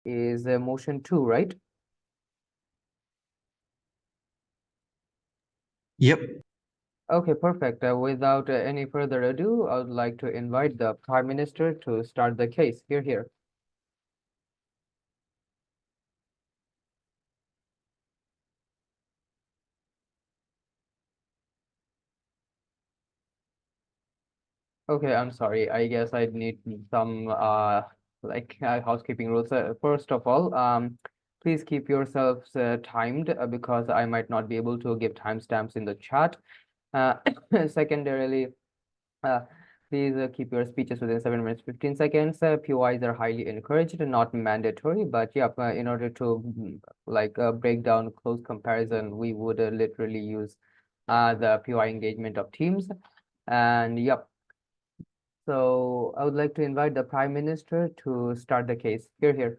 is motion 2, right? Yep. Okay, perfect. Without any further ado, I would like to invite the Prime Minister to start the case. Here. Okay, I'm sorry. I guess I need some housekeeping rules. First of all, please keep yourselves timed because I might not be able to give timestamps in the chat. Uh, Secondarily, uh, please keep your speeches within 7 minutes 15 seconds. POIs are highly encouraged and not mandatory, but yeah, in order to break down close comparison, we would literally use the POI engagement of teams. And yep, so I would like to invite the Prime Minister to start the case. Here.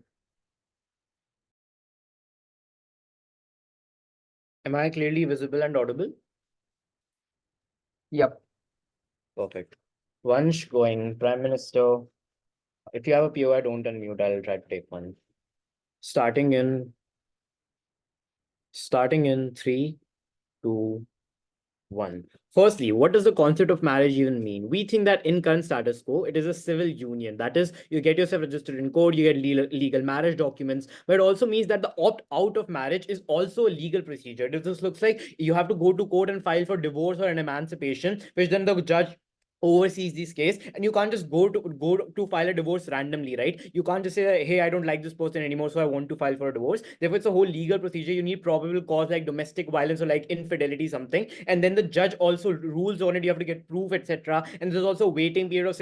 Am I clearly visible and audible? Yep. Perfect. Vansh going, Prime Minister. If you have a POI, don't unmute. I'll try to take one. Starting in three, two, one. Firstly, what does the concept of marriage even mean? We think that in current status quo, it is a civil union. That is, you get yourself registered in court, you get legal marriage documents, but it also means that the opt out of marriage is also a legal procedure. This looks like you have to go to court and file for divorce or an emancipation, which then the judge oversees this case, and you can't just go to file a divorce randomly, right? You can't just say, hey, I don't like this person anymore, so I want to file for a divorce. Therefore, it's a whole legal procedure. You need probable cause like domestic violence or like infidelity, something, and then the judge also rules on it. You have to get proof, etc. And there's also a waiting period of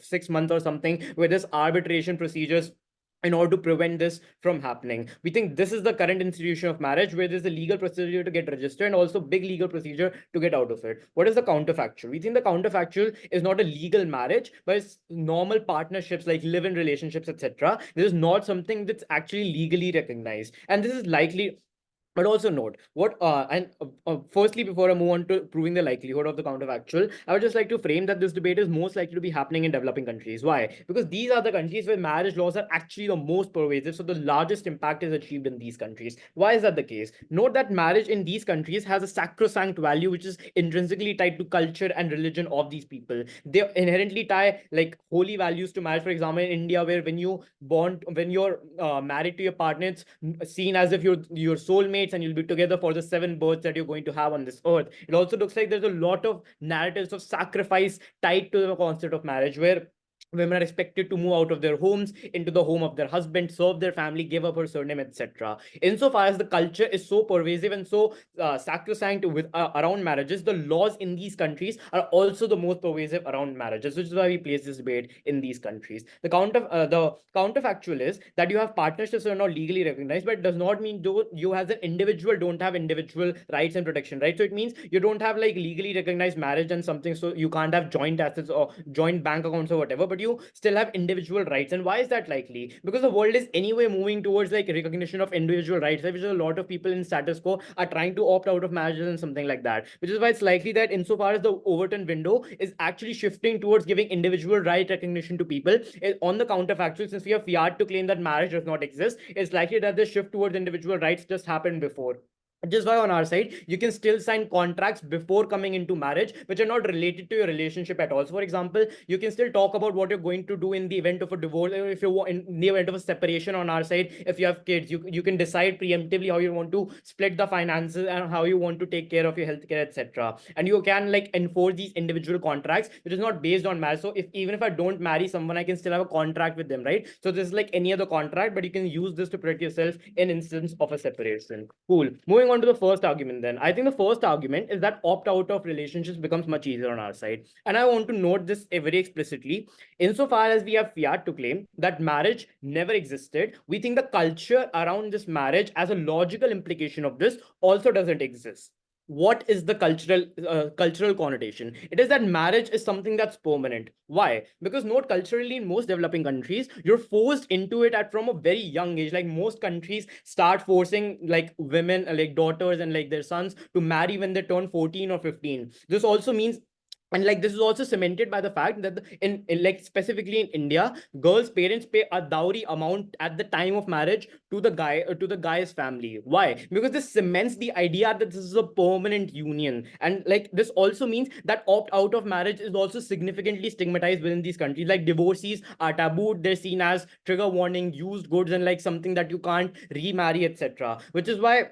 6 months or something, where there's arbitration procedures in order to prevent this from happening. We think this is the current institution of marriage, where there's a legal procedure to get registered and also big legal procedure to get out of it. What is the counterfactual? We think the counterfactual is not a legal marriage, but it's normal partnerships like live-in relationships, etc. This is not something that's actually legally recognized, and this is likely. But also note what firstly, before I move on to proving the likelihood of the counterfactual, I would just like to frame that this debate is most likely to be happening in developing countries. Why? Because these are the countries where marriage laws are actually the most pervasive, so the largest impact is achieved in these countries. Why is that the case? Note that marriage in these countries has a sacrosanct value which is intrinsically tied to culture and religion of these people. They inherently tie like holy values to marriage. For example, in India, where when you're married to your partner, it's seen as if you're soulmates and you'll be together for the 7 births that you're going to have on this earth. It also looks like there's a lot of narratives of sacrifice tied to the concept of marriage, where women are expected to move out of their homes into the home of their husband, serve their family, give up her surname, etc. Insofar as the culture is so pervasive and so sacrosanct with around marriages, the laws in these countries are also the most pervasive around marriages, which is why we place this debate in these countries. The counterfactual is that you have partnerships that are not legally recognized, but it does not mean you as an individual don't have individual rights and protection, right? So it means you don't have like legally recognized marriage and something, so you can't have joint assets or joint bank accounts or whatever, but you still have individual rights. And why is that likely? Because the world is anyway moving towards like recognition of individual rights, which is a lot of people in status quo are trying to opt out of marriages and something like that, which is why it's likely that insofar as the Overton window is actually shifting towards giving individual right recognition to people, on the counterfactual, since we have fiat to claim that marriage does not exist, it's likely that the shift towards individual rights just happened before. Just why on our side, you can still sign contracts before coming into marriage, which are not related to your relationship at all. So, for example, you can still talk about what you're going to do in the event of a divorce, or if you in the event of a separation on our side. If you have kids, you can decide preemptively how you want to split the finances and how you want to take care of your healthcare, etc. And you can like enforce these individual contracts, which is not based on marriage. So, if even if I don't marry someone, I can still have a contract with them, right? So, this is like any other contract, but you can use this to protect yourself in instance of a separation. Cool. Moving on to the first argument, then. I think the first argument is that opt out of relationships becomes much easier on our side. And I want to note this very explicitly. Insofar as we have fiat to claim that marriage never existed, we think the culture around this marriage as a logical implication of this also doesn't exist. What is the cultural connotation? It is that marriage is something that's permanent. Why? Because note, culturally in most developing countries, you're forced into it at from a very young age. Like most countries start forcing like women, like daughters and like their sons to marry when they turn 14 or 15. This also means And like this is also cemented by the fact that in like specifically in India, girls' parents pay a dowry amount at the time of marriage to the guy, to the guy's family. Why? Because this cements the idea that this is a permanent union. And like this also means that opt out of marriage is also significantly stigmatized within these countries. Like divorcees are tabooed, they're seen as trigger warning, used goods, and like something that you can't remarry, etc. Which is why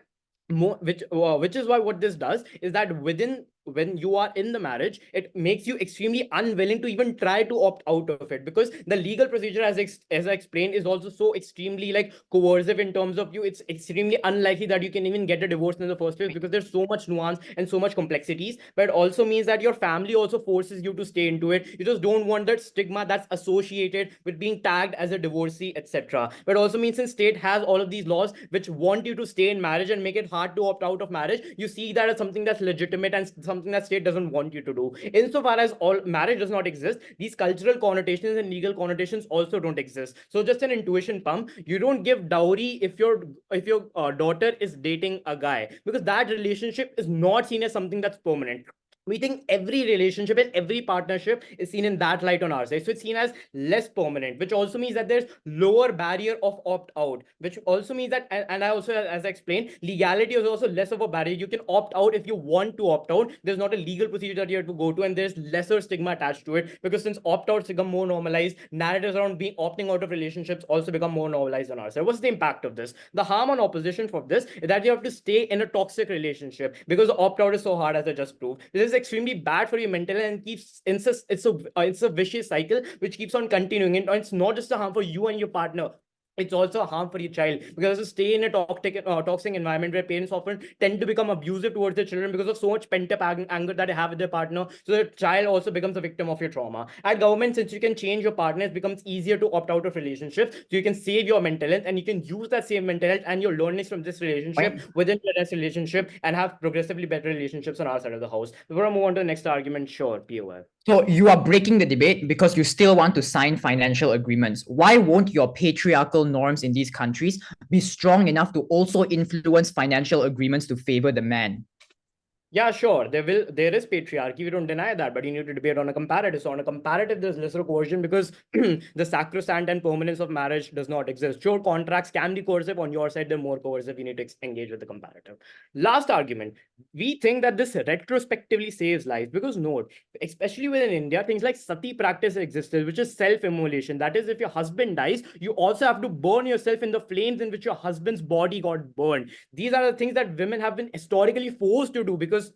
which is why what this does is that within when you are in the marriage, it makes you extremely unwilling to even try to opt out of it, because the legal procedure, as I explained, is also so extremely like coercive in terms of you. It's extremely unlikely that you can even get a divorce in the first place, because there's so much nuance and so much complexities. But it also means that your family also forces you to stay into it. You just don't want that stigma that's associated with being tagged as a divorcee, etc. But it also means since state has all of these laws which want you to stay in marriage and make it hard to opt out of marriage, you see that as something that's legitimate and something that state doesn't want you to do. Insofar as all marriage does not exist, these cultural connotations and legal connotations also don't exist. So just an intuition pump, you don't give dowry if your daughter is dating a guy, because that relationship is not seen as something that's permanent. We think every relationship and every partnership is seen in that light on our side, so it's seen as less permanent, which also means that there's lower barrier of opt out, which also means that, and I also, as I explained, legality is also less of a barrier. You can opt out if you want to opt out. There's not a legal procedure that you have to go to, and there's lesser stigma attached to it, because since opt outs become more normalized, narratives around being opting out of relationships also become more normalized on our side. What's the impact of this? The harm on opposition for this is that you have to stay in a toxic relationship because the opt out is so hard, as I just proved. This is extremely bad for your mental health and keeps it's a vicious cycle which keeps on continuing. And it's not just a harm for you and your partner, it's also a harm for your child, because you stay in a toxic environment where parents often tend to become abusive towards their children because of so much pent-up anger that they have with their partner. So the child also becomes a victim of your trauma. At government, since you can change your partner, it becomes easier to opt out of relationships, so you can save your mental health, and you can use that same mental health and your learnings from this relationship within the next relationship and have progressively better relationships on our side of the house. Before I move on to the next argument, sure, POI. So you are breaking the debate because you still want to sign financial agreements. Why won't your patriarchal norms in these countries be strong enough to also influence financial agreements to favor the man? Yeah, sure. There is patriarchy. We don't deny that, but you need to debate on a comparative. So on a comparative, there's lesser coercion because the sacrosanct and permanence of marriage does not exist. Sure, contracts can be coercive. On your side, they're more coercive. You need to engage with the comparative. Last argument. We think that this retrospectively saves lives because note, especially within India, things like sati practice existed, which is self-immolation. That is, if your husband dies, you also have to burn yourself in the flames in which your husband's body got burned. These are the things that women have been historically forced to do because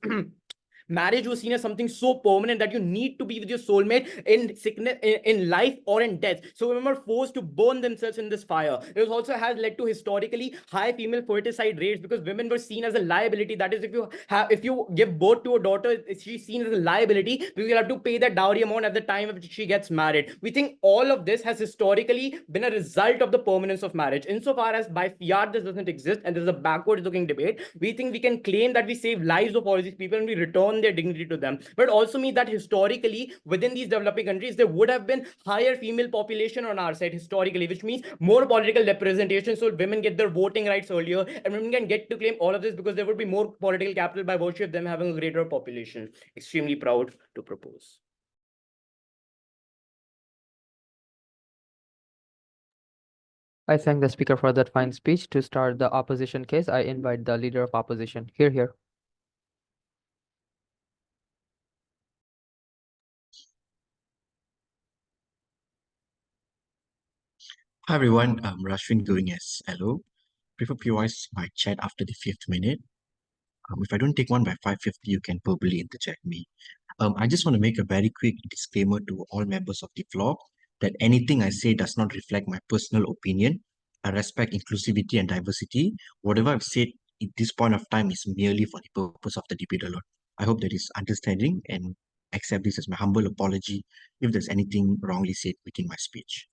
marriage was seen as something so permanent that you need to be with your soulmate in sickness, in life or in death. So women were forced to burn themselves in this fire. It also has led to historically high female ferticide rates because women were seen as a liability. That is, if you give birth to a daughter, she's seen as a liability because you have to pay that dowry amount at the time of she gets married. We think all of this has historically been a result of the permanence of marriage. Insofar as by fiat this doesn't exist and there's a backwards looking debate, we think we can claim that we save lives of all these people and we return their dignity to them. But it also means that historically within these developing countries there would have been higher female population on our side historically, which means more political representation, so women get their voting rights earlier and women can get to claim all of this because there would be more political capital by virtue of them having a greater population. Extremely proud to propose. I thank the speaker for that fine speech. To start the opposition case, I invite the leader of opposition. Here. Hi everyone, I'm Rashrvin going as hello. Prefer POIs by chat after the 5th minute. If I don't take one by 5:50, you can verbally interject me. I just want to make a very quick disclaimer to all members of the floor that anything I say does not reflect my personal opinion. I respect inclusivity and diversity. Whatever I've said at this point of time is merely for the purpose of the debate alone. I hope that is understanding and accept this as my humble apology if there's anything wrongly said within my speech.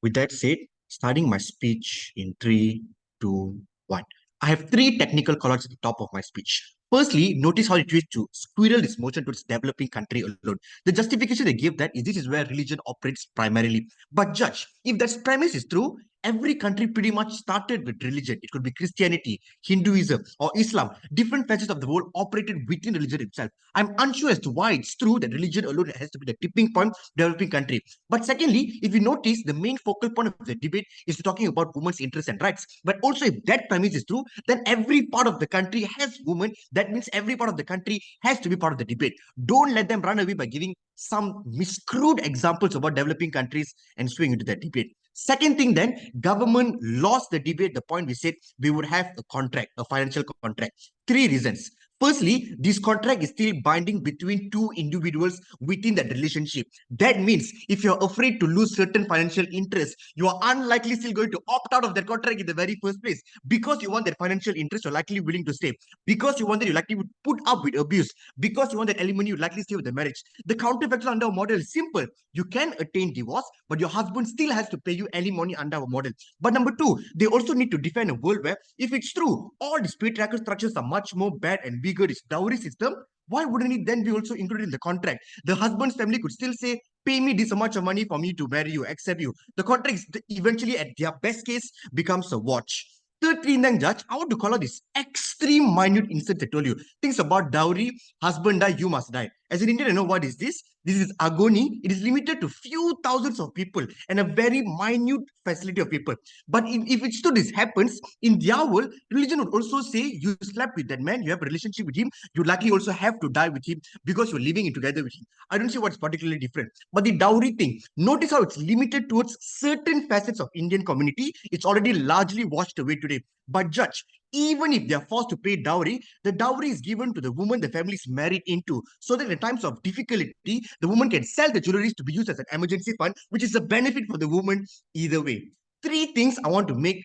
With that said, starting my speech in 3, 2, 1. I have 3 technical callouts at the top of my speech. Firstly, notice how it tries to squirrel this motion to its developing country alone. The justification they give that is this is where religion operates primarily. But judge, if that premise is true, Every country pretty much started with religion. It could be Christianity, Hinduism, or Islam. Different facets of the world operated within religion itself. I'm unsure as to why it's true that religion alone has to be the tipping point of developing country. But secondly, if you notice, the main focal point of the debate is talking about women's interests and rights. But also, if that premise is true, then every part of the country has women. That means every part of the country has to be part of the debate. Don't let them run away by giving some miscrude examples about developing countries and swing into that debate. Second thing, then, government lost the debate. The point we said we would have a contract, a financial contract. Three reasons. Firstly, this contract is still binding between two individuals within that relationship. That means if you're afraid to lose certain financial interests, you are unlikely still going to opt out of that contract in the very first place. Because you want that financial interest, you're likely willing to stay. Because you want that, you likely would put up with abuse. Because you want that alimony, you likely stay with the marriage. The counterfactual under our model is simple. You can attain divorce, but your husband still has to pay you alimony under our model. But number two, they also need to define a world where, if it's true, all these patriarchal structures are much more bad and bigger, this dowry system, why wouldn't it then be also included in the contract? The husband's family could still say, pay me this much of money for me to marry you, accept you. The contract eventually, at their best case, becomes a watch. Third thing, then, Judge, I want to call out this extreme minute instance I told you. Things about dowry, husband die, you must die. As an Indian, I know what is this. This is agony. It is limited to few thousands of people and a very minute facility of people. But if it's true this happens, in their world, religion would also say you slept with that man, you have a relationship with him, you likely also have to die with him because you're living in together with him. I don't see what's particularly different. But the dowry thing, notice how it's limited towards certain facets of Indian community. It's already largely washed away today. But Judge, even if they are forced to pay dowry, the dowry is given to the woman the family is married into, so that in times of difficulty, the woman can sell the jewelry to be used as an emergency fund, which is a benefit for the woman either way. Three things I want to make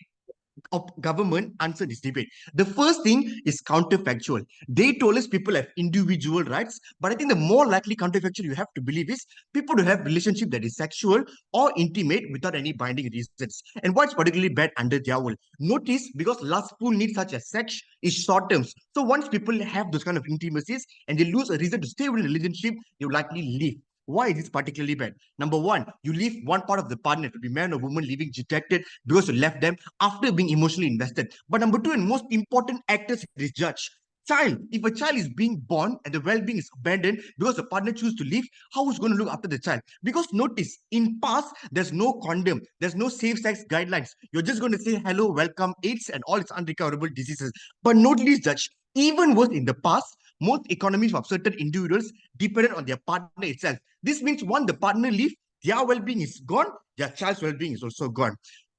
of government answer this debate. The first thing is counterfactual. They told us people have individual rights, but I think the more likely counterfactual you have to believe is people to have relationship that is sexual or intimate without any binding reasons. And what's particularly bad under their world? Notice, because lustful needs such as sex is short terms. So once people have those kind of intimacies and they lose a reason to stay within a relationship, they will likely leave. Why is this particularly bad? Number one, you leave one part of the partner, to be man or woman, leaving dejected because you left them after being emotionally invested. But number two, and most important actors is judge. Child, if a child is being born and the well-being is abandoned because the partner chooses to leave, how is going to look after the child? Because notice, in past, there's no condom, there's no safe sex guidelines. You're just going to say hello, welcome, AIDS, and all its unrecoverable diseases. But notice, judge, even worse in the past, most economies of certain individuals depended on their partner itself. This means once the partner leaves, their well-being is gone, their child's well-being is also gone.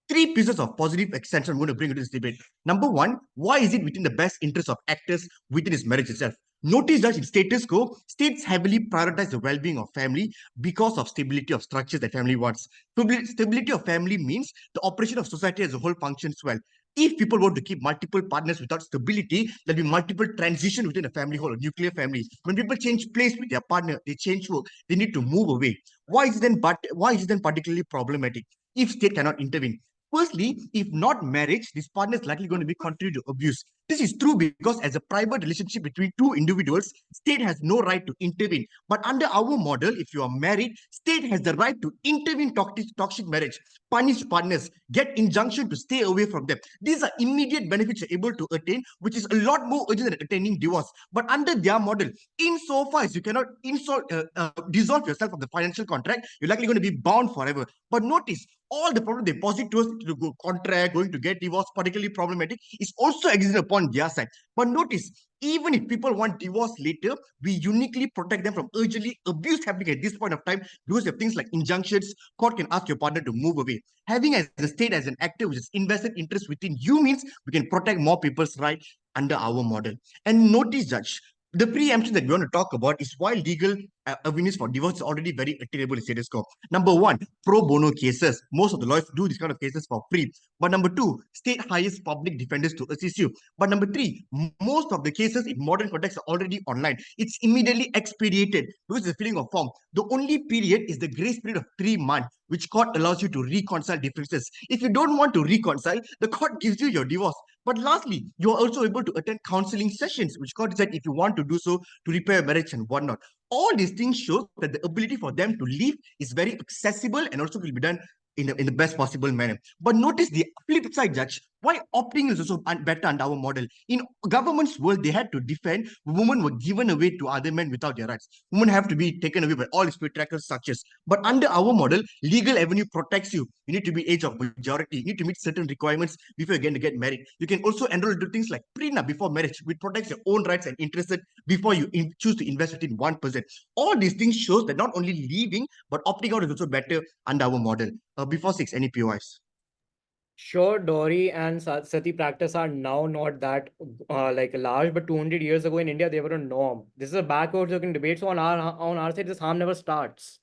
Three pieces of positive extension I'm going to bring into this debate. Number one, why is it within the best interest of actors within his marriage itself? Notice that in status quo, states heavily prioritize the well-being of family because of stability of structures that family wants. Stability of family means the operation of society as a whole functions well. If people want to keep multiple partners without stability, there'll be multiple transition within a family whole, a nuclear family. When people change place with their partner, they change work, they need to move away. Why is it then particularly problematic if state cannot intervene? Firstly, if not marriage, this partner is likely going to be contributing to abuse. This is true because as a private relationship between two individuals, state has no right to intervene. But under our model, if you are married, state has the right to intervene toxic marriage, punish partners, get injunction to stay away from them. These are immediate benefits you're able to attain, which is a lot more urgent than attaining divorce. But under their model, insofar as you cannot dissolve yourself from the financial contract, you're likely going to be bound forever. But notice, all the problem they posit to us to go contract, going to get divorced, particularly problematic, is also existing upon their side. But notice, even if people want divorce later, we uniquely protect them from urgently abuse happening at this point of time because of things like injunctions. Court can ask your partner to move away. Having as the state as an actor which is invested interest within you means we can protect more people's rights under our model. And notice, Judge, the preemption that we want to talk about is why legal avenues for divorce is already very attainable in status quo. Number one, pro bono cases. Most of the lawyers do these kind of cases for free. But number two, state hires public defenders to assist you. But number three, most of the cases in modern context are already online. It's immediately expedited because it's a filling of form. The only period is the grace period of 3 months, which court allows you to reconcile differences. If you don't want to reconcile, the court gives you your divorce. But lastly, you are also able to attend counseling sessions, which court said if you want to do so to repair marriage and whatnot. All these things show that the ability for them to leave is very accessible and also will be done in the best possible manner. But notice the flip side, Judge. Why opting is also better under our model. In government's world, they had to defend. Women were given away to other men without their rights. Women have to be taken away by all its patriarchal structures. But under our model, legal avenue protects you. You need to be age of majority. You need to meet certain requirements before you're going to get married. You can also enroll into things like prenup before marriage, which protects your own rights and interests before you choose to invest within 1%. All these things shows that not only leaving, but opting out is also better under our model. Before 6, any POIs? Sure, Dowry and Sati practice are now not that like large, but 200 years ago in India, they were a norm. This is a backwards looking debate. So on our side, this harm never starts.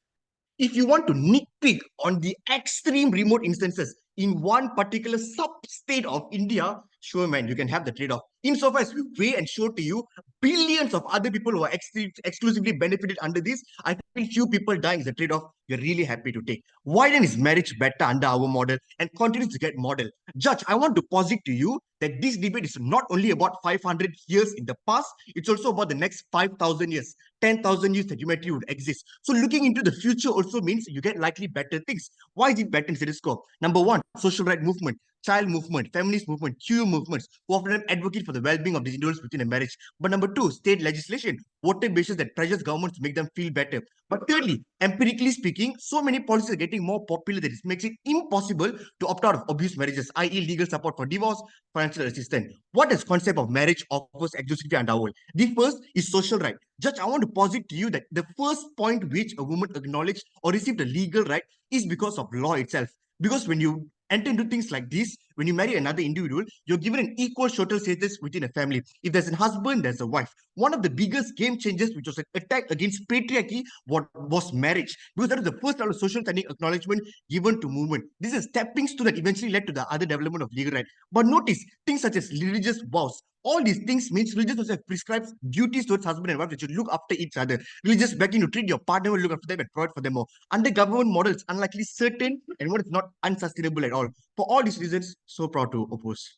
If you want to nitpick on the extreme remote instances in one particular sub-state of India, sure, man, you can have the trade-off. Insofar as we weigh and show to you billions of other people who are exclusively benefited under this, I feel few people dying is a trade-off you're really happy to take. Why then is marriage better under our model and continues to get model? Judge, I want to posit to you that this debate is not only about 500 years in the past, it's also about the next 5,000 years. 10,000 years that humanity would exist. So looking into the future also means you get likely better things. Why is it better in status quo? Number one, social right movement, child movement, feminist movement, Q movements, who often advocate for the well-being of the individuals within a marriage. But number two, state legislation, voter basis that pressures governments to make them feel better. But thirdly, empirically speaking, so many policies are getting more popular that it makes it impossible to opt out of abused marriages, i.e. legal support for divorce, financial assistance. What does concept of marriage offers exclusively under our world? The first is social right. Judge, I want to posit to you that the first point which a woman acknowledged or received a legal right is because of law itself. Because when you enter into things like this, when you marry another individual, you're given an equal social status within a family. If there's a husband, there's a wife. One of the biggest game changers, which was an attack against patriarchy, was marriage. Because that is the first level of social standing acknowledgement given to movement. This is a stepping stone that eventually led to the other development of legal right. But notice, things such as religious vows, all these things means religious also prescribes duties towards husband and wife that should look after each other. Religious begging to treat your partner will look after them and provide for them more. Under government model, it's unlikely certain and what is not unsustainable at all. For all these reasons, so proud to oppose.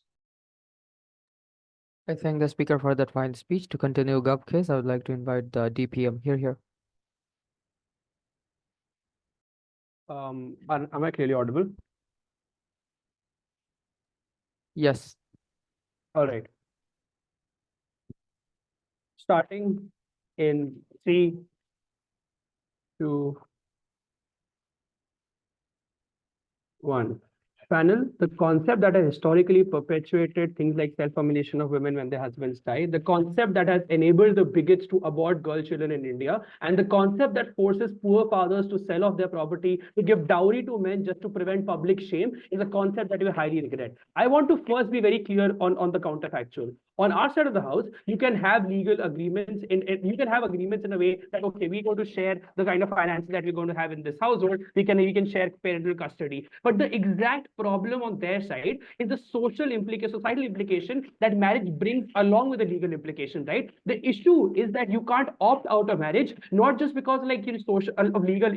I thank the speaker for that fine speech. To continue Gov case, I would like to invite the DPM. Here. Am I clearly audible? Yes. All right. Starting in 3, 2, 1. Panel, the concept that has historically perpetuated things like self-termination of women when their husbands die, the concept that has enabled the bigots to abort girl children in India, and the concept that forces poor fathers to sell off their property to give dowry to men just to prevent public shame is a concept that we highly regret. I want to first be very clear on the counterfactual. On our side of the house, you can have legal agreements you can have agreements in a way that, okay, we're going to share the kind of finances that we're going to have in this household. We can share parental custody. But the exact problem on their side is the societal implication that marriage brings along with the legal implication, right? The issue is that you can't opt out of marriage, not just because social of legal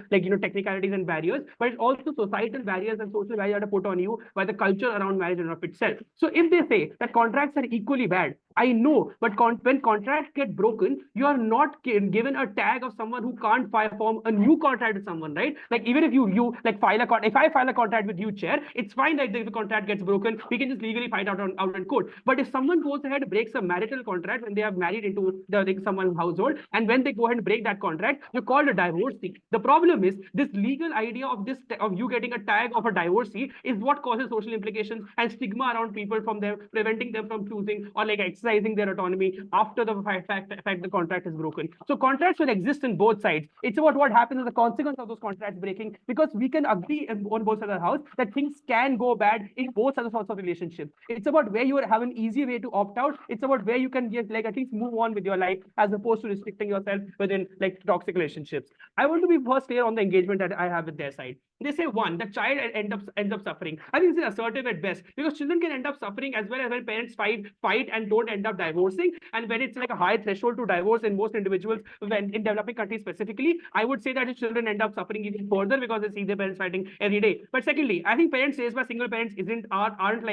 technicalities and barriers, but it's also societal barriers and social barriers that are put on you by the culture around marriage and of itself. So if they say that contracts are equally bad, I know, but when contracts get broken, you are not given a tag of someone who can't form a new contract with someone, right? Like even if you file a contract, if I file a contract with you, chair, it's fine that if the contract gets broken, we can just legally fight out in court. But if someone goes ahead and breaks a marital contract when they have married into someone's household, and when they go ahead and break that contract, you're called a divorcee. The problem is this legal idea of you getting a tag of a divorcee is what causes social implications and stigma around people from them, preventing them from choosing or exercising their autonomy after the fact the contract is broken. So contracts will exist in both sides. It's about what happens as a consequence of those contracts breaking, because we can agree on both sides of the house that things can go bad in both other sorts of relationships. It's about where you have an easy way to opt out. It's about where you can just at least move on with your life as opposed to restricting yourself within toxic relationships. I want to be first clear on the engagement that I have with their side. They say one, the child ends up suffering. I think it's assertive at best, because children can end up suffering as well as when parents fight and don't end up divorcing. And when it's a high threshold to divorce in most individuals, when in developing countries specifically, I would say that the children end up suffering even further because they see their parents fighting every day. But secondly, I think parents raised by single parents aren't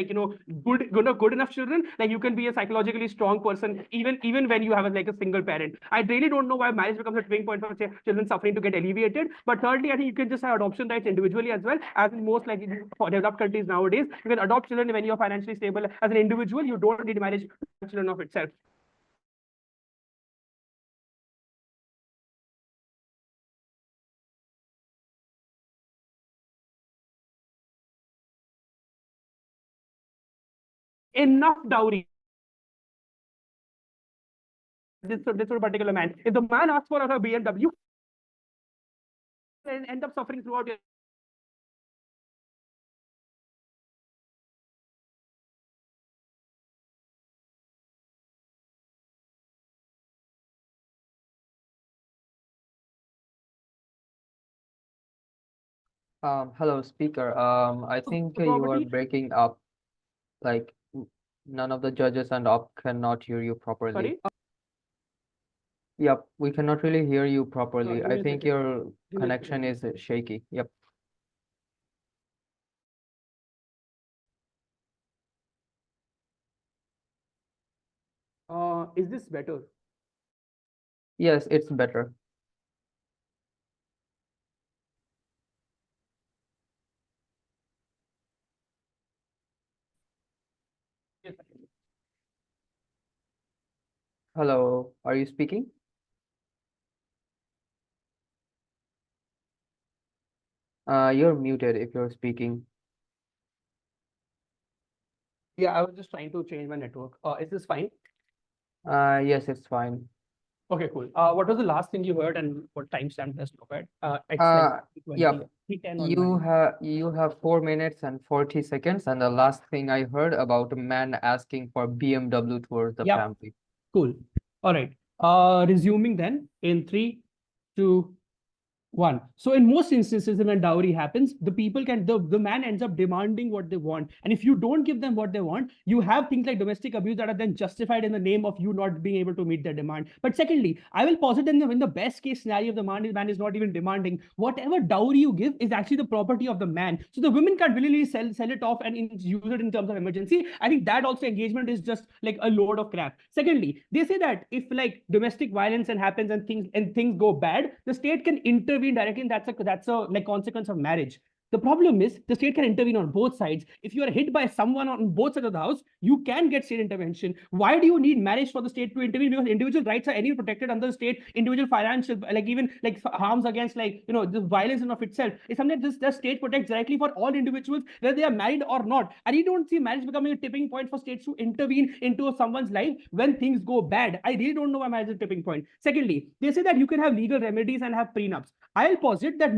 good enough children. You can be a psychologically strong person even when you have a single parent. I really don't know why marriage becomes a tipping point for children suffering to get alleviated. But thirdly, I think you can just have adoption rights individually as well, as in most like for developed countries nowadays. You can adopt children when you're financially stable as an individual. You don't need marriage to have children of itself. Enough dowry. This particular man. If the man asks for a BMW, and end up suffering throughout your Hello, speaker. I think you are property. breaking up. Like none of the judges and op cannot hear you properly. Sorry. Yep, we cannot really hear you properly. give me I a think second. your Give me a connection is shaky. Yep. Is this better? Yes, it's better. Yes. Hello, are you speaking? You're muted if you're speaking. Yeah, I was just trying to change my network. Is this fine? Yes, it's fine. Okay, cool. What was the last thing you heard and what timestamp does look at? It's Uh, like yep. 3:10 on You have 4 minutes and 40 seconds, and the last thing I heard about a man asking for BMW towards the Yep. family. Cool. All right. Resuming then in 3, 2, 1. So in most instances, when dowry happens, the people the man ends up demanding what they want. And if you don't give them what they want, you have things like domestic abuse that are then justified in the name of you not being able to meet their demand. But secondly, I will posit in the best case scenario, the man is not even demanding. Whatever dowry you give is actually the property of the man. So the women can't really sell it off and use it in terms of emergency. I think that also engagement is just like a load of crap. Secondly, they say that if like domestic violence and happens and things go bad, the state can intervene directly, and that's a like consequence of marriage. The problem is the state can intervene on both sides. If you are hit by someone on both sides of the house, you can get state intervention. Why do you need marriage for the state to intervene? Because individual rights are anyway protected under the state. Individual financial, like even like harms against like the violence in of itself is something that the state protects directly for all individuals, whether they are married or not. And you don't see marriage becoming a tipping point for states to intervene into someone's life when things go bad. I really don't know why marriage is a tipping point. Secondly, they say that you can have legal remedies and have prenups. I'll posit that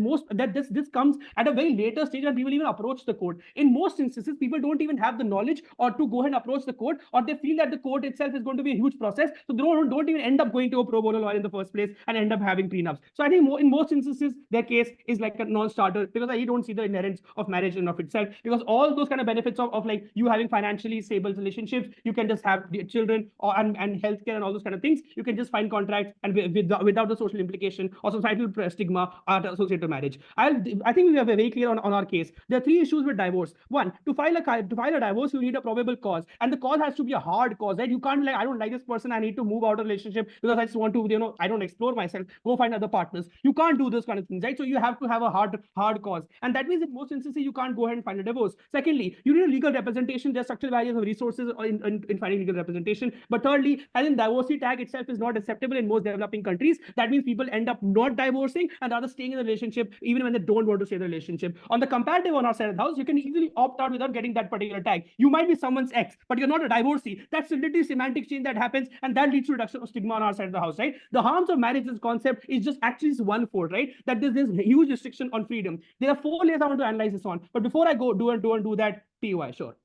this comes at a very later stage and people even approach the court. In most instances, people don't even have the knowledge or to go ahead and approach the court, or they feel that the court itself is going to be a huge process, so they don't even end up going to a pro bono lawyer in the first place and end up having prenups. So I think in most instances, their case is like a non-starter, because I don't see the inherence of marriage in of itself, because all those kind of benefits of like you having financially stable relationships, you can just have children and healthcare and all those kind of things. You can just find contracts and without the social implication or societal stigma are associated to marriage. I think we are very clear on our case. There are 3 issues with divorce. One, to file a divorce, you need a probable cause, and the cause has to be a hard cause, right? You can't like, I don't like this person, I need to move out of relationship because I just want to, I don't explore myself, go find other partners. You can't do those kind of things, right? So you have to have a hard cause, and that means in most instances you can't go ahead and find a divorce. Secondly, you need a legal representation. There are structural barriers of resources in finding legal representation. But thirdly, I think divorcee tag itself is not acceptable in most developing countries. That means people end up not divorcing and rather staying in the relationship even when they don't want to stay in the relationship. On the comparative on our side of the house, you can easily opt out without getting that particular tag. You might be someone's ex, but you're not a divorcee. That's literally semantic change that happens, and that leads to reduction of stigma on our side of the house, right? The harms of marriage, this concept is just actually one-fold, right? That there's this huge restriction on freedom. There are 4 layers I want to analyze this on, but before I go do that, PY, sure.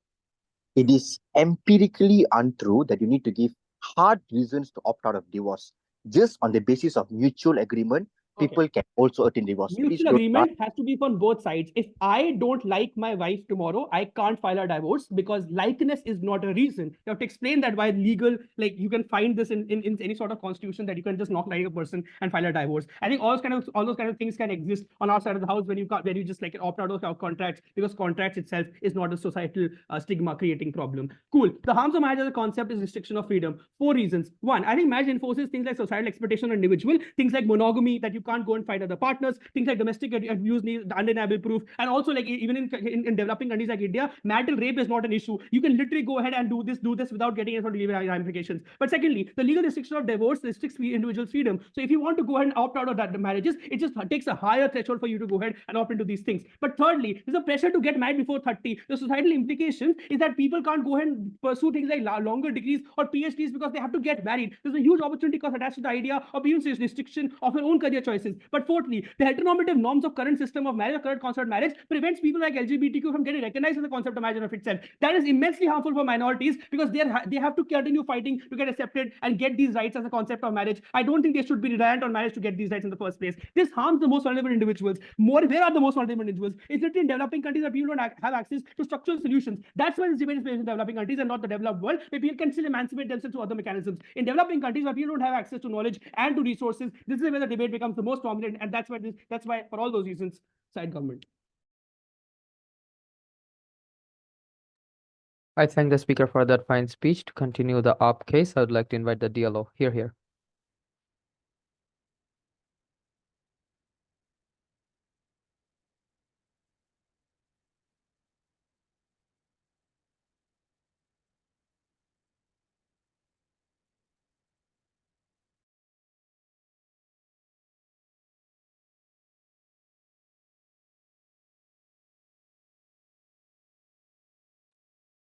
It is empirically untrue that you need to give hard reasons to opt out of divorce. Just on the basis of mutual agreement, people can also attain divorce. Mutual agreement has to be from both sides. If I don't like my wife tomorrow, I can't file a divorce because likeness is not a reason. You have to explain that why legal, like you can find this in any sort of constitution that you can just not like a person and file a divorce. I think all those kind of things can exist on our side of the house when you just like opt out of contracts, because contracts itself is not a societal stigma creating problem. Cool. The harms of marriage as a concept is restriction of freedom. 4 reasons. 1, I think marriage enforces things like societal expectation on individual, things like monogamy that you can't go and fight other partners. Things like domestic abuse needs undeniable proof. And also, like, even in developing countries like India, marital rape is not an issue. You can literally go ahead and do this without getting any sort of legal ramifications. But secondly, the legal restriction of divorce restricts individual's freedom. So if you want to go ahead and opt out of that marriages, it just takes a higher threshold for you to go ahead and opt into these things. But thirdly, there's a pressure to get married before 30. The societal implication is that people can't go ahead and pursue things like longer degrees or PhDs because they have to get married. There's a huge opportunity cost attached to the idea of even restriction of your own career choices. But fourthly, the heteronormative norms of current system of marriage, current concept of marriage, prevents people like LGBTQ from getting recognized as the concept of marriage of itself. That is immensely harmful for minorities because they have to continue fighting to get accepted and get these rights as a concept of marriage. I don't think they should be reliant on marriage to get these rights in the first place. This harms the most vulnerable individuals. Where are the most vulnerable individuals? It's literally in developing countries that people don't have access to structural solutions. That's why this debate is placed in developing countries and not the developed world, where people can still emancipate themselves through other mechanisms. In developing countries where people don't have access to knowledge and to resources, this is where the debate becomes the most prominent, and that's why for all those reasons, side government. I thank the speaker for that fine speech. To continue the op case, I would like to invite the DLO. Here.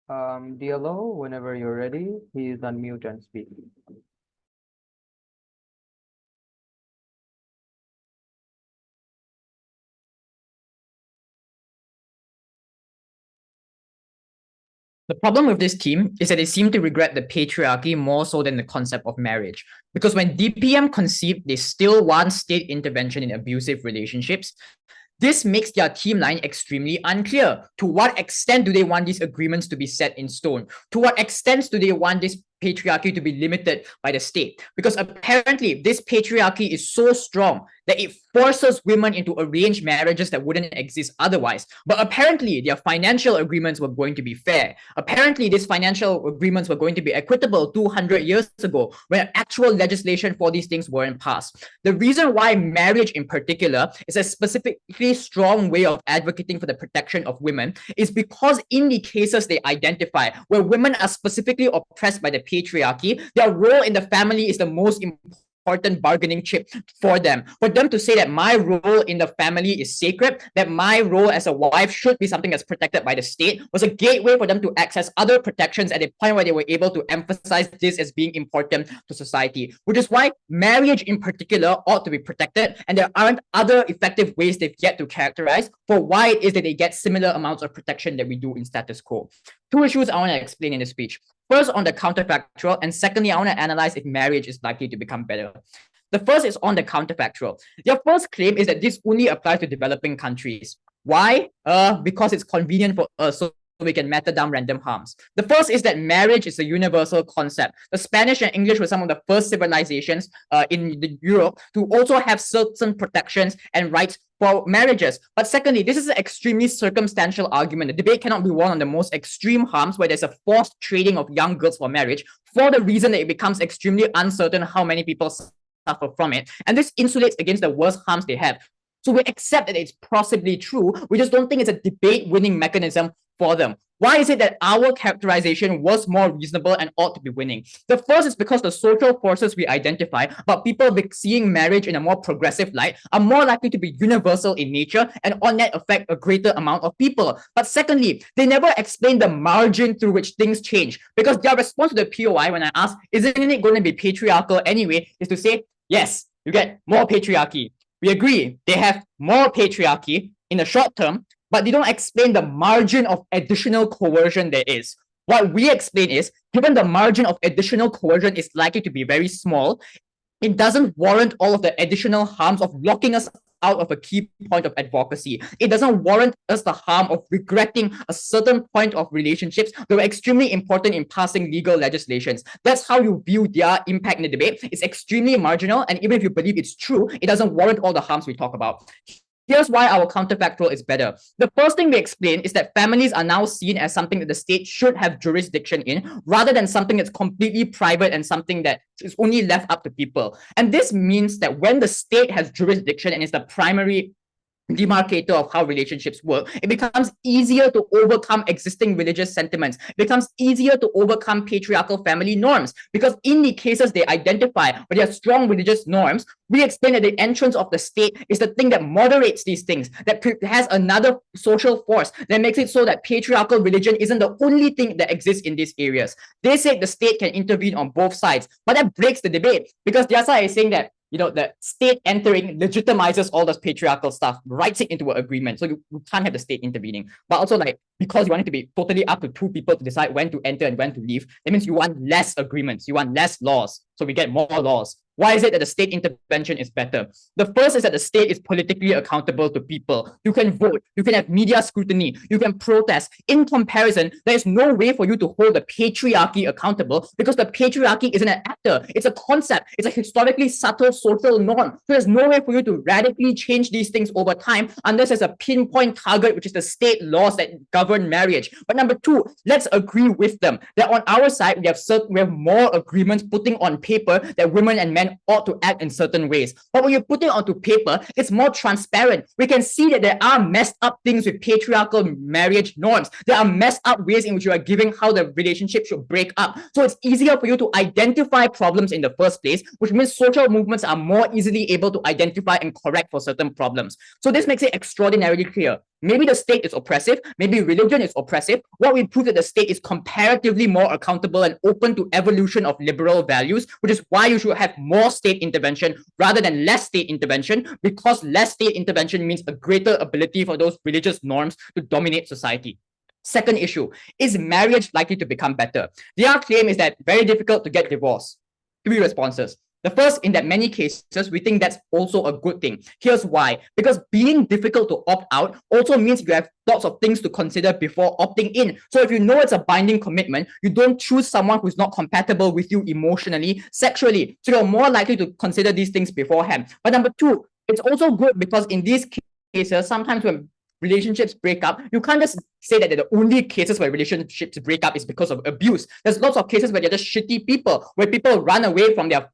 DLO, whenever you're ready, please unmute and speak. The problem with this team is that they seem to regret the patriarchy more so than the concept of marriage. Because when DPM conceived, they still want state intervention in abusive relationships. This makes their team line extremely unclear. To what extent do they want these agreements to be set in stone? To what extent do they want this patriarchy to be limited by the state? Because apparently this patriarchy is so strong that it forces women into arranged marriages that wouldn't exist otherwise. But apparently their financial agreements were going to be fair. Apparently these financial agreements were going to be equitable 200 years ago when actual legislation for these things weren't passed. The reason why marriage in particular is a specifically strong way of advocating for the protection of women is because in the cases they identify where women are specifically oppressed by the patriarchy, their role in the family is the most important bargaining chip for them. For them to say that my role in the family is sacred, that my role as a wife should be something that's protected by the state, was a gateway for them to access other protections at a point where they were able to emphasize this as being important to society, which is why marriage in particular ought to be protected, and there aren't other effective ways they've yet to characterize for why it is that they get similar amounts of protection that we do in status quo. Two issues I want to explain in this speech. First, on the counterfactual, and secondly, I want to analyze if marriage is likely to become better. The first is on the counterfactual. Their first claim is that this only applies to developing countries. Why? Because it's convenient for us, so we can matter down random harms. The first is that marriage is a universal concept. The Spanish and English were some of the first civilizations in Europe to also have certain protections and rights for marriages. But secondly, this is an extremely circumstantial argument. The debate cannot be won on the most extreme harms where there's a forced trading of young girls for marriage for the reason that it becomes extremely uncertain how many people suffer from it. And this insulates against the worst harms they have. So we accept that it's possibly true. We just don't think it's a debate-winning mechanism for them. Why is it that our characterization was more reasonable and ought to be winning? The first is because the social forces we identify about people seeing marriage in a more progressive light are more likely to be universal in nature and on net affect a greater amount of people. But secondly, they never explain the margin through which things change, because their response to the POI when I asked, isn't it going to be patriarchal anyway, is to say, yes, you get more patriarchy. We agree, they have more patriarchy in the short term, but they don't explain the margin of additional coercion there is. What we explain is, given the margin of additional coercion is likely to be very small, it doesn't warrant all of the additional harms of locking us out of a key point of advocacy. It doesn't warrant us the harm of regretting a certain point of relationships that were extremely important in passing legal legislations. That's how you view their impact in the debate. It's extremely marginal, and even if you believe it's true, it doesn't warrant all the harms we talk about. Here's why our counterfactual is better. The first thing we explain is that families are now seen as something that the state should have jurisdiction in, rather than something that's completely private and something that is only left up to people. And this means that when the state has jurisdiction and is the primary demarcator of how relationships work, it becomes easier to overcome existing religious sentiments. It becomes easier to overcome patriarchal family norms, because in the cases they identify where there are strong religious norms, we explain that the entrance of the state is the thing that moderates these things, that has another social force that makes it so that patriarchal religion isn't the only thing that exists in these areas. They say the state can intervene on both sides, but that breaks the debate, because their side is saying that the state entering legitimizes all this patriarchal stuff, writes it into an agreement. So you can't have the state intervening. But also, because you want it to be totally up to two people to decide when to enter and when to leave, that means you want less agreements, you want less laws. So we get more laws. Why is it that the state intervention is better? The first is that the state is politically accountable to people. You can vote, you can have media scrutiny, you can protest. In comparison, there is no way for you to hold the patriarchy accountable, because the patriarchy isn't an actor, it's a concept, it's a historically subtle social norm. So there's no way for you to radically change these things over time unless there's a pinpoint target, which is the state laws that govern marriage. But number two, let's agree with them that on our side, we have more agreements putting on paper that women and men ought to act in certain ways. But when you put it onto paper, it's more transparent. We can see that there are messed up things with patriarchal marriage norms. There are messed up ways in which you are giving how the relationship should break up. So it's easier for you to identify problems in the first place, which means social movements are more easily able to identify and correct for certain problems. So this makes it extraordinarily clear. Maybe the state is oppressive, maybe religion is oppressive. What we prove that the state is comparatively more accountable and open to evolution of liberal values, which is why you should have more state intervention rather than less state intervention, because less state intervention means a greater ability for those religious norms to dominate society. Second issue, is marriage likely to become better? Their claim is that very difficult to get divorced. Three responses. The first, in that many cases, we think that's also a good thing. Here's why. Because being difficult to opt out also means you have lots of things to consider before opting in. So if you know it's a binding commitment, you don't choose someone who's not compatible with you emotionally, sexually. So you're more likely to consider these things beforehand. But number two, it's also good because in these cases, sometimes when relationships break up, you can't just say that the only cases where relationships break up is because of abuse. There's lots of cases where they're just shitty people, where people run away from their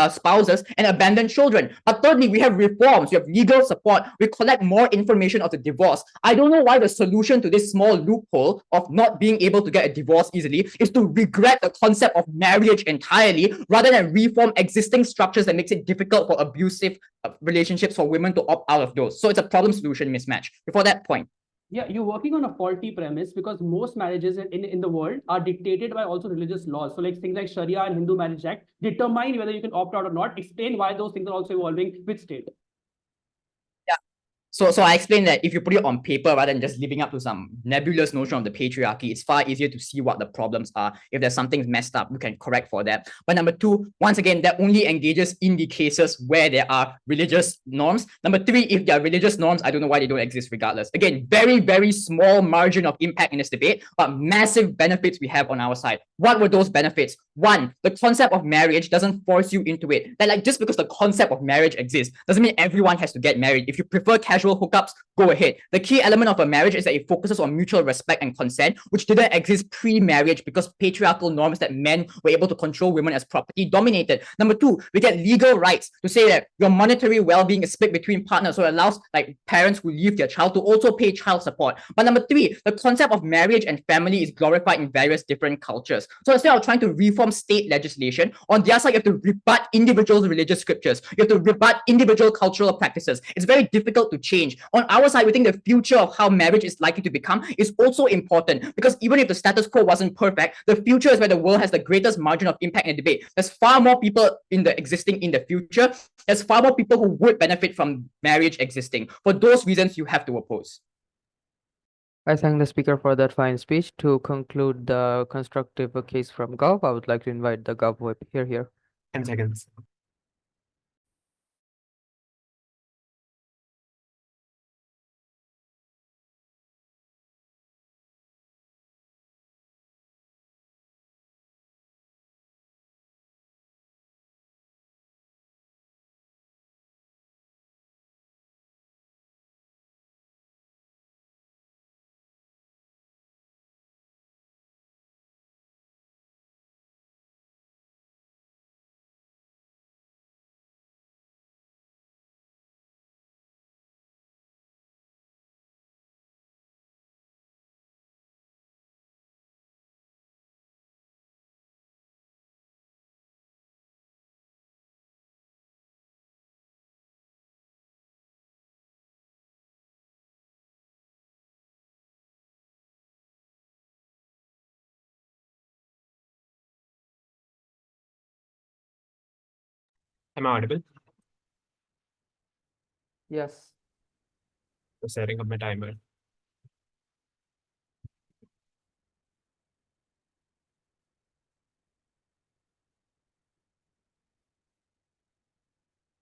spouses and abandon children. But thirdly, we have reforms, we have legal support, we collect more information of the divorce. I don't know why the solution to this small loophole of not being able to get a divorce easily is to regret the concept of marriage entirely, rather than reform existing structures that makes it difficult for abusive relationships for women to opt out of those. So it's a problem solution mismatch. Before that point, yeah, you're working on a faulty premise, because most marriages in the world are dictated by also religious laws. So like things like Sharia and Hindu Marriage Act determine whether you can opt out or not. Explain why those things are also evolving with state. So I explained that if you put it on paper rather than just living up to some nebulous notion of the patriarchy, it's far easier to see what the problems are. If there's something messed up, we can correct for that. But number two, once again, that only engages in the cases where there are religious norms. Number three, if there are religious norms, I don't know why they don't exist regardless. Again, very, very small margin of impact in this debate, but massive benefits we have on our side. What were those benefits? One, the concept of marriage doesn't force you into it. That just because the concept of marriage exists doesn't mean everyone has to get married. If you prefer casual hookups, go ahead. The key element of a marriage is that it focuses on mutual respect and consent, which didn't exist pre-marriage because patriarchal norms that men were able to control women as property dominated. Number two, we get legal rights to say that your monetary well-being is split between partners, so it allows parents who leave their child to also pay child support. But number three, the concept of marriage and family is glorified in various different cultures. So instead of trying to reform state legislation, on their side, you have to rebut individual religious scriptures. You have to rebut individual cultural practices. It's very difficult to change. On our side, we think the future of how marriage is likely to become is also important, because even if the status quo wasn't perfect, the future is where the world has the greatest margin of impact in the debate. There's far more people in the future. There's far more people who would benefit from marriage existing. For those reasons, you have to oppose. I thank the speaker for that fine speech. To conclude the constructive case from Gov, I would like to invite the Gov whip. Here. 10 seconds. Am I audible? Yes. Just setting up my timer.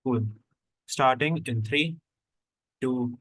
Cool. Starting in 3, 2,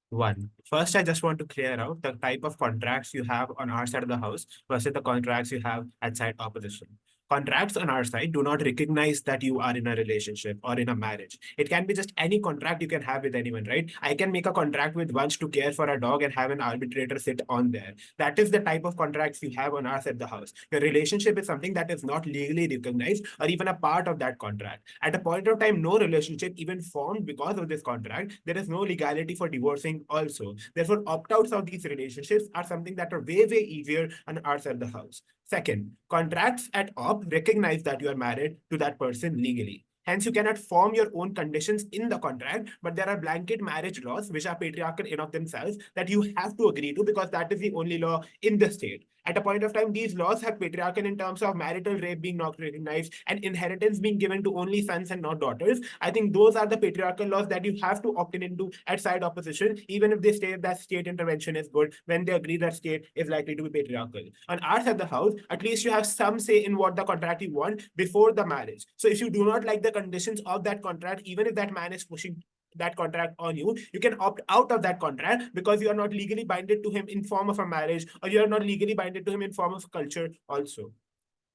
1. First, I just want to clear out the type of contracts you have on our side of the house versus the contracts you have at side opposition. Contracts on our side do not recognize that you are in a relationship or in a marriage. It can be just any contract you can have with anyone, right? I can make a contract with Vansh to care for a dog and have an arbitrator sit on there. That is the type of contracts you have on our side of the house. Your relationship is something that is not legally recognized or even a part of that contract. At a point of time, no relationship even formed because of this contract. There is no legality for divorcing also. Therefore, opt-outs of these relationships are something that are way, way easier on our side of the house. Second, contracts at op recognize that you are married to that person legally. Hence, you cannot form your own conditions in the contract, but there are blanket marriage laws which are patriarchal in of themselves that you have to agree to because that is the only law in the state. At a point of time, these laws have patriarchal in terms of marital rape being not recognized and inheritance being given to only sons and not daughters. I think those are the patriarchal laws that you have to opt in into at side opposition, even if they say that state intervention is good when they agree that state is likely to be patriarchal. On our side of the house, at least you have some say in what the contract you want before the marriage. So if you do not like the conditions of that contract, even if that man is pushing that contract on you, you can opt out of that contract because you are not legally binded to him in form of a marriage, or you are not legally binded to him in form of culture also.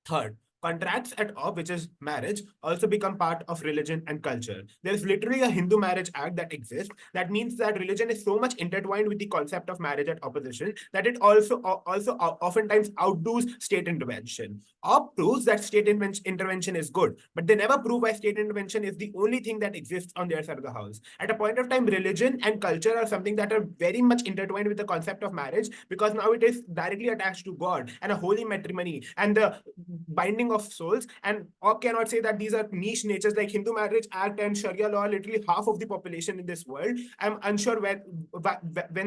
Third, contracts at op, which is marriage, also become part of religion and culture. There is literally a Hindu Marriage Act that exists. That means that religion is so much intertwined with the concept of marriage at opposition that it also oftentimes outdoes state intervention. Op proves that state intervention is good, but they never prove why state intervention is the only thing that exists on their side of the house. At a point of time, religion and culture are something that are very much intertwined with the concept of marriage because now it is directly attached to God and a holy matrimony and the binding of souls. And or cannot say that these are niche natures like Hindu Marriage Act and Sharia law, literally half of the population in this world. I'm unsure when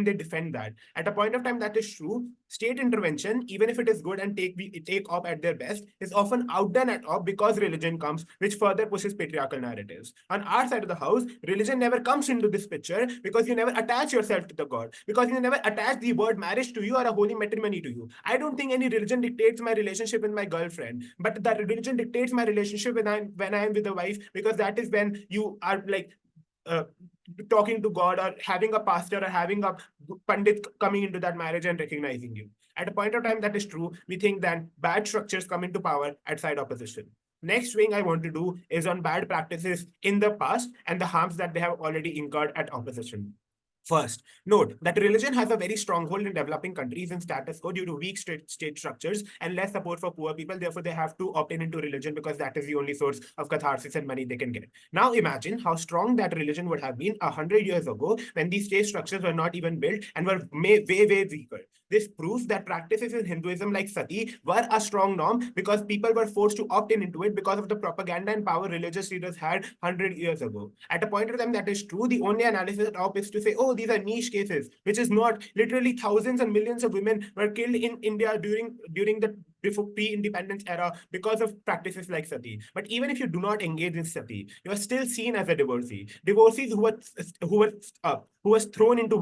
they defend that. At a point of time, that is true. State intervention, even if it is good and take op at their best, is often outdone at op because religion comes, which further pushes patriarchal narratives. On our side of the house, religion never comes into this picture because you never attach yourself to the God, because you never attach the word marriage to you or a holy matrimony to you. I don't think any religion dictates my relationship with my girlfriend, but that religion dictates my relationship when I'm with a wife, because that is when you are like uh, talking to God or having a pastor or having a pandit coming into that marriage and recognizing you. At a point of time that is true, we think that bad structures come into power at side opposition. Next thing I want to do is on bad practices in the past and the harms that they have already incurred at opposition. First, note that religion has a very stronghold in developing countries and status quo due to weak state structures and less support for poor people. Therefore, they have to opt in into religion because that is the only source of catharsis and money they can get. Now, imagine how strong that religion would have been 100 years ago when these state structures were not even built and were way, way weaker. This proves that practices in Hinduism like sati were a strong norm because people were forced to opt in into it because of the propaganda and power religious leaders had 100 years ago. At a point of time that is true, the only analysis at op is to say, oh, these are niche cases, which is not. Literally thousands and millions of women were killed in India during the before pre-independence era because of practices like sati. But even if you do not engage in sati, you are still seen as a divorcee. Divorcees who was thrown into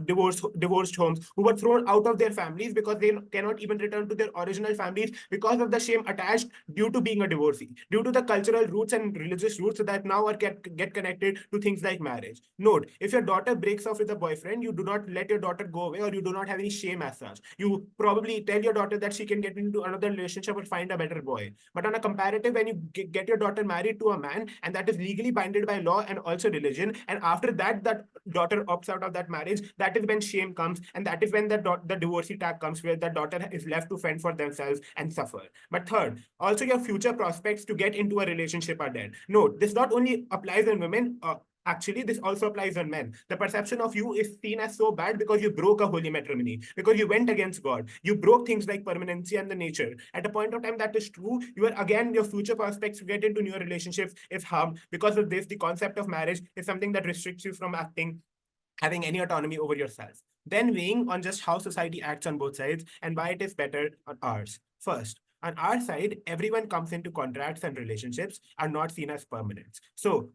divorced homes, who were thrown out of their families because they cannot even return to their original families because of the shame attached due to being a divorcee, due to the cultural roots and religious roots that now are get connected to things like marriage. Note, if your daughter breaks off with a boyfriend, you do not let your daughter go away, or you do not have any shame as such. You probably tell your daughter that she can get into another relationship or find a better boy. But on a comparative, when you get your daughter married to a man and that is legally binded by law and also religion, and after that daughter opts out of that marriage, that is when shame comes, and that is when the divorcee tag comes, where the daughter is left to fend for themselves and suffer. But third, also your future prospects to get into a relationship are dead. Note, this not only applies on women, actually, this also applies on men. The perception of you is seen as so bad because you broke a holy matrimony, because you went against God. You broke things like permanency and the nature. At a point of time that is true, you are again, your future prospects to get into new relationships is harmed because of this. The concept of marriage is something that restricts you from having any autonomy over yourself. Then weighing on just how society acts on both sides and why it is better on ours. First, On our side, everyone comes into contracts and relationships are not seen as permanent. So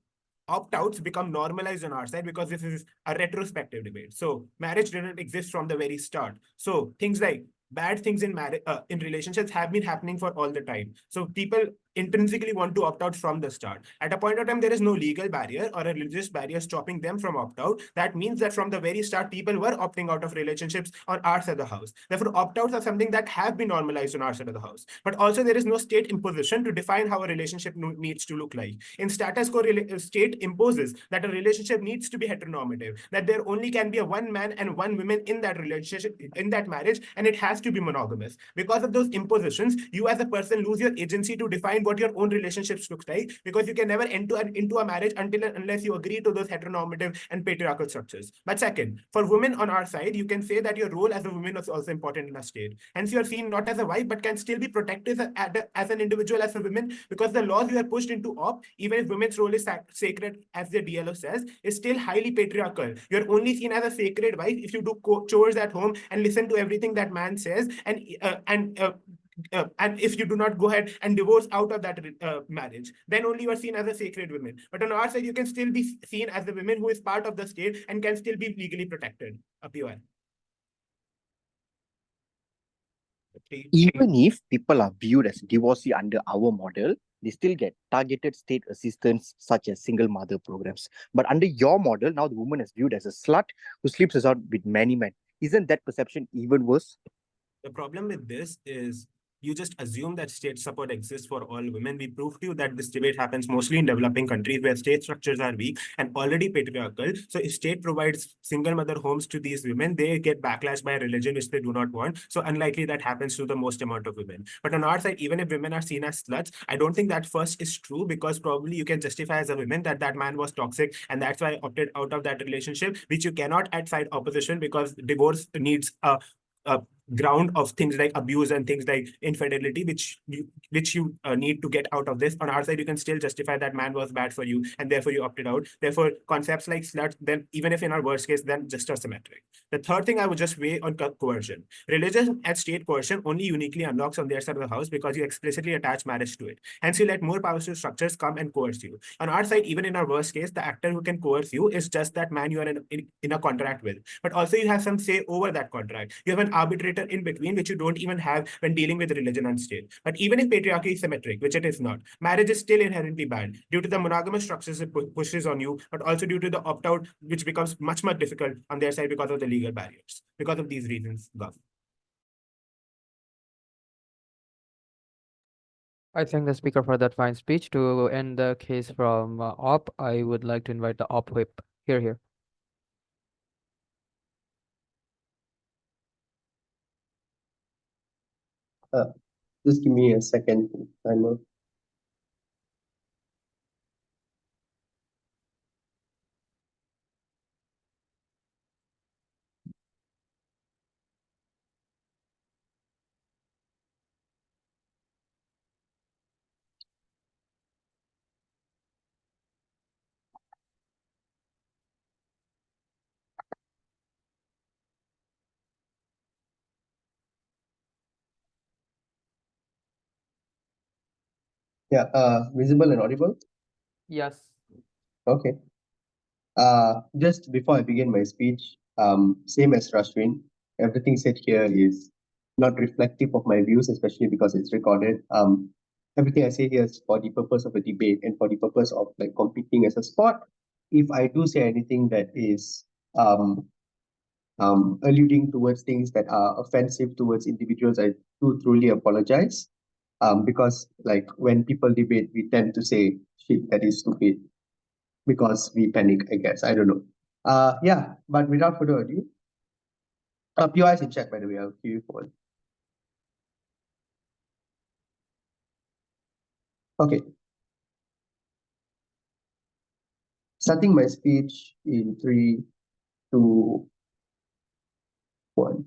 opt-outs become normalized on our side because this is a retrospective debate. So marriage didn't exist from the very start. So things like bad things in marriage, in relationships have been happening for all the time. So people intrinsically want to opt out from the start. At a point of time, there is no legal barrier or a religious barrier stopping them from opt out. That means that from the very start, people were opting out of relationships on our side of the house. Therefore, opt outs are something that have been normalized on our side of the house. But also, there is no state imposition to define how a relationship needs to look like. In status quo, state imposes that a relationship needs to be heteronormative, that there only can be a one man and one woman in that relationship, in that marriage, and it has to be monogamous. Because of those impositions, you as a person lose your agency to define what your own relationships look like, because you can never enter into a marriage unless you agree to those heteronormative and patriarchal structures. But second, for women on our side, you can say that your role as a woman is also important in a state. Hence, you are seen not as a wife, but can still be protected as an individual, as a woman, because the laws you are pushed into opt, even if women's role is sacred, as the DLO says, is still highly patriarchal. You're only seen as a sacred wife if you do chores at home and listen to everything that man says, and if you do not go ahead and divorce out of that marriage, then only you are seen as a sacred woman. But on our side, you can still be seen as a woman who is part of the state and can still be legally protected. POI. Even if people are viewed as divorcee under our model, they still get targeted state assistance such as single mother programs. But under your model, now the woman is viewed as a slut who sleeps around with many men. Isn't that perception even worse? The problem with this is you just assume that state support exists for all women. We prove to you that this debate happens mostly in developing countries where state structures are weak and already patriarchal. So if state provides single mother homes to these women, they get backlash by a religion which they do not want. So unlikely that happens to the most amount of women. But on our side, even if women are seen as sluts, I don't think that first is true, because probably you can justify as a woman that that man was toxic and that's why I opted out of that relationship, which you cannot at side opposition, because divorce needs a ground of things like abuse and things like infidelity, which you need to get out of this. On our side, you can still justify that man was bad for you and therefore you opted out. Therefore, concepts like slut, then even if in our worst case, then just are symmetric. The third thing I would just weigh on coercion. Religion and state coercion only uniquely unlocks on their side of the house because you explicitly attach marriage to it. Hence, you let more powerful structures come and coerce you. On our side, even in our worst case, the actor who can coerce you is just that man you are in a contract with. But also you have some say over that contract. You have an arbitrator in between, which you don't even have when dealing with religion and state. But even if patriarchy is symmetric, which it is not, marriage is still inherently bad due to the monogamous structures it pushes on you, but also due to the opt-out, which becomes much more difficult on their side because of the legal barriers. Because of these reasons, Gav. I thank the speaker for that fine speech. To end the case from Op, I would like to invite the Op whip. Here. Just give me a second, timer. Yeah, visible and audible? Yes. Okay. Just before I begin my speech, same as Rashrvin, everything said here is not reflective of my views, especially because it's recorded. Everything I say here is for the purpose of a debate and for the purpose of like competing as a sport. If I do say anything that is alluding towards things that are offensive towards individuals, I do truly apologize. Because like when people debate, we tend to say shit that is stupid because we panic, I guess. I don't know. Yeah, but without further ado, POI is in chat, by the way. I'll give you one. Okay. Starting my speech in 3, 2, 1.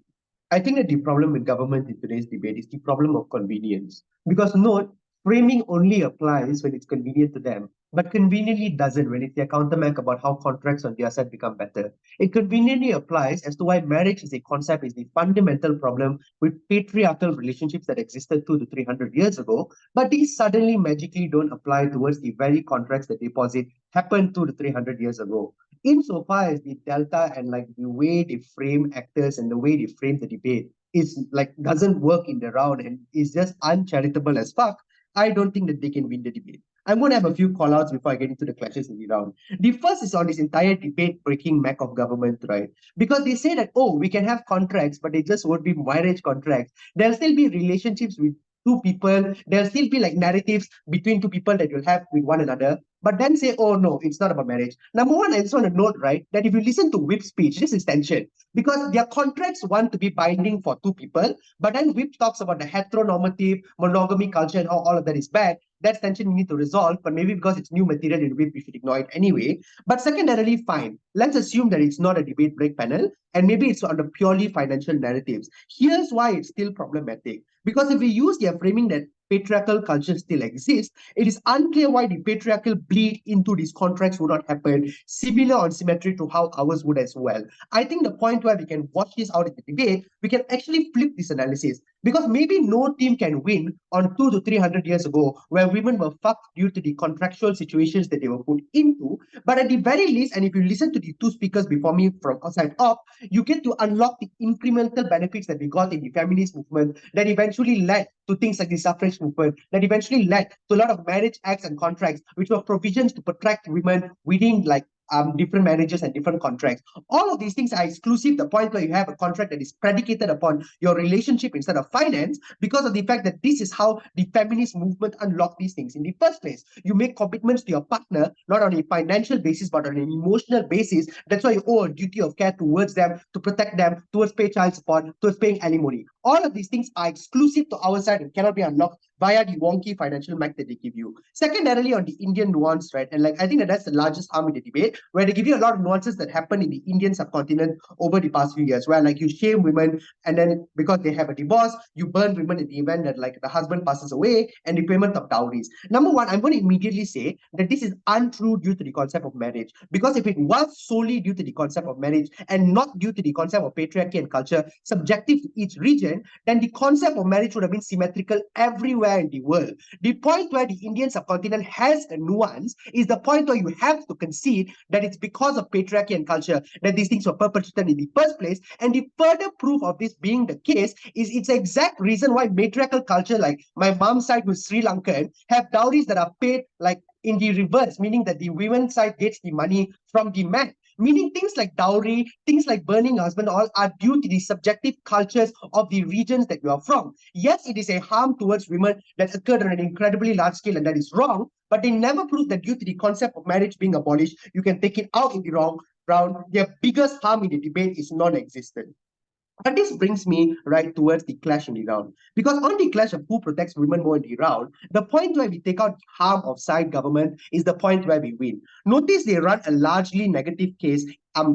I think that the problem with government in today's debate is the problem of convenience. Because note, framing only applies when it's convenient to them. but conveniently doesn't when it's their countermark about how contracts on their side become better. It conveniently applies as to why marriage as a concept is the fundamental problem with patriarchal relationships that existed 200 to 300 years ago, but these suddenly magically don't apply towards the very contracts that they posit happened 200 to 300 years ago. Insofar as the delta and like the way they frame actors and the way they frame the debate is like doesn't work in the round and is just uncharitable as fuck, I don't think that they can win the debate. I'm going to have a few call outs before I get into the clashes in the round. The first is on this entire debate breaking Mac of government, right? Because they say that, oh, we can have contracts, but they just won't be marriage contracts. There'll still be relationships with two people. There'll still be like narratives between two people that you'll have with one another. But then say, oh, no, it's not about marriage. Number one, I just want to note, right, that if you listen to Whip's speech, this is tension because their contracts want to be binding for two people. But then Whip talks about the heteronormative monogamy culture and how all of that is bad. That's tension we need to resolve, but maybe because it's new material in Whip, we should ignore it anyway. But secondarily, fine. Let's assume that it's not a debate break panel, and maybe it's on the purely financial narratives. Here's why it's still problematic. Because if we use their framing that patriarchal culture still exists, it is unclear why the patriarchal bleed into these contracts would not happen, similar or symmetry to how ours would as well. I think the point where we can watch this out in the debate, we can actually flip this analysis because maybe no team can win on 200 to 300 years ago where women were fucked due to the contractual situations that they were put into. But at the very least, and if you listen to the two speakers before me from outside up, you get to unlock the incremental benefits that we got in the feminist movement that eventually led to things like the suffrage movement, that eventually led to a lot of marriage acts and contracts, which were provisions to protect women within like different marriages and different contracts. All of these things are exclusive. The point where you have a contract that is predicated upon your relationship instead of finance, because of the fact that this is how the feminist movement unlocked these things in the first place. You make commitments to your partner, not on a financial basis, but on an emotional basis. That's why you owe a duty of care towards them, to protect them, towards pay child support, towards paying alimony. All of these things are exclusive to our side and cannot be unlocked via the wonky financial mech that they give you. Secondarily, on the Indian nuance, right? And like I think that's the largest harm in the debate, where they give you a lot of nuances that happen in the Indian subcontinent over the past few years, where like you shame women and then because they have a divorce, you burn women in the event that like the husband passes away and the payment of dowries. Number one, I'm going to immediately say that this is untrue due to the concept of marriage. Because if it was solely due to the concept of marriage and not due to the concept of patriarchy and culture subjective to each region, then the concept of marriage would have been symmetrical everywhere in the world. The point where the Indian subcontinent has a nuance is the point where you have to concede that it's because of patriarchy and culture that these things were perpetrated in the first place. And the further proof of this being the case is its exact reason why matriarchal culture, like my mom's side who's Sri Lankan, have dowries that are paid like in the reverse, meaning that the women's side gets the money from the man. Meaning things like dowry, things like burning husband, all are due to the subjective cultures of the regions that you are from. Yes, it is a harm towards women that occurred on an incredibly large scale and that is wrong, but they never prove that due to the concept of marriage being abolished, you can take it out in the wrong round. Their biggest harm in the debate is non-existent. But this brings me right towards the clash in the round. Because on the clash of who protects women more in the round, the point where we take out harm of side government is the point where we win. Notice they run a largely negative case.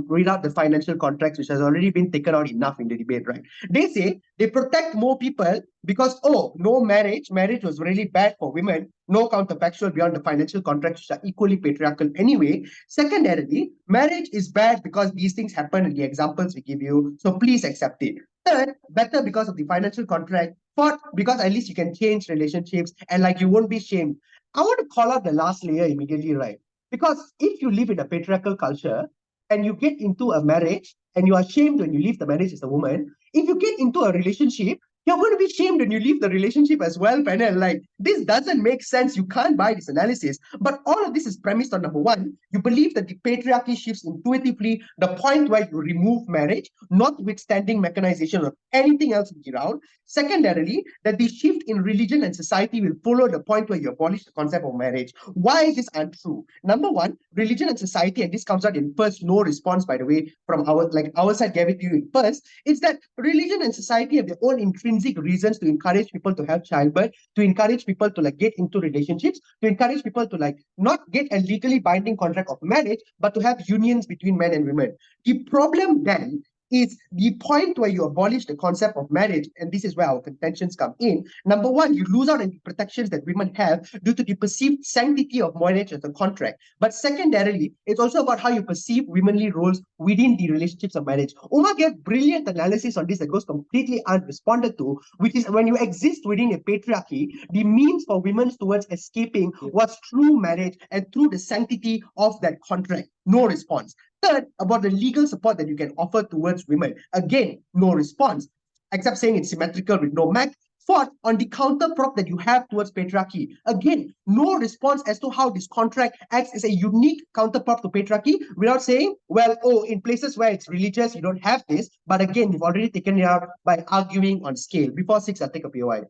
Read out the financial contracts, which has already been taken out enough in the debate, right? They say they protect more people because, oh, no marriage. Marriage was really bad for women. No counterfactual beyond the financial contracts, which are equally patriarchal anyway. Secondarily, marriage is bad because these things happen in the examples we give you. So please accept it. Third, better because of the financial contract. Fourth, because at least you can change relationships and like you won't be shamed. I want to call out the last layer immediately, right? Because if you live in a patriarchal culture and you get into a marriage and you are shamed when you leave the marriage as a woman, if you get into a relationship, you're going to be shamed when you leave the relationship as well, panel. Like, this doesn't make sense. You can't buy this analysis. But all of this is premised on number one, you believe that the patriarchy shifts intuitively the point where you remove marriage, notwithstanding mechanization or anything else around. Secondarily, that the shift in religion and society will follow the point where you abolish the concept of marriage. Why is this untrue? Number one, religion and society, and this comes out in first, no response, by the way, from our side gave it to you in first, is that religion and society have their own intrinsic reasons to encourage people to have childbirth, to encourage people to like get into relationships, to encourage people to like not get a legally binding contract of marriage, but to have unions between men and women. The problem then is the point where you abolish the concept of marriage, and this is where our contentions come in. Number one, you lose out on the protections that women have due to the perceived sanctity of marriage as a contract. But secondarily, it's also about how you perceive womanly roles within the relationships of marriage. Umar gave brilliant analysis on this that goes completely unresponded to, which is when you exist within a patriarchy, the means for women towards escaping was through marriage and through the sanctity of that contract. No response. Third, about the legal support that you can offer towards women. Again, no response, except saying it's symmetrical with no MAC. Fourth, on the counterprop that you have towards patriarchy. Again, no response as to how this contract acts as a unique counterprop to patriarchy without saying, well, oh, in places where it's religious, you don't have this. But again, you've already taken it out by arguing on scale. Before 6, I'll take a POI.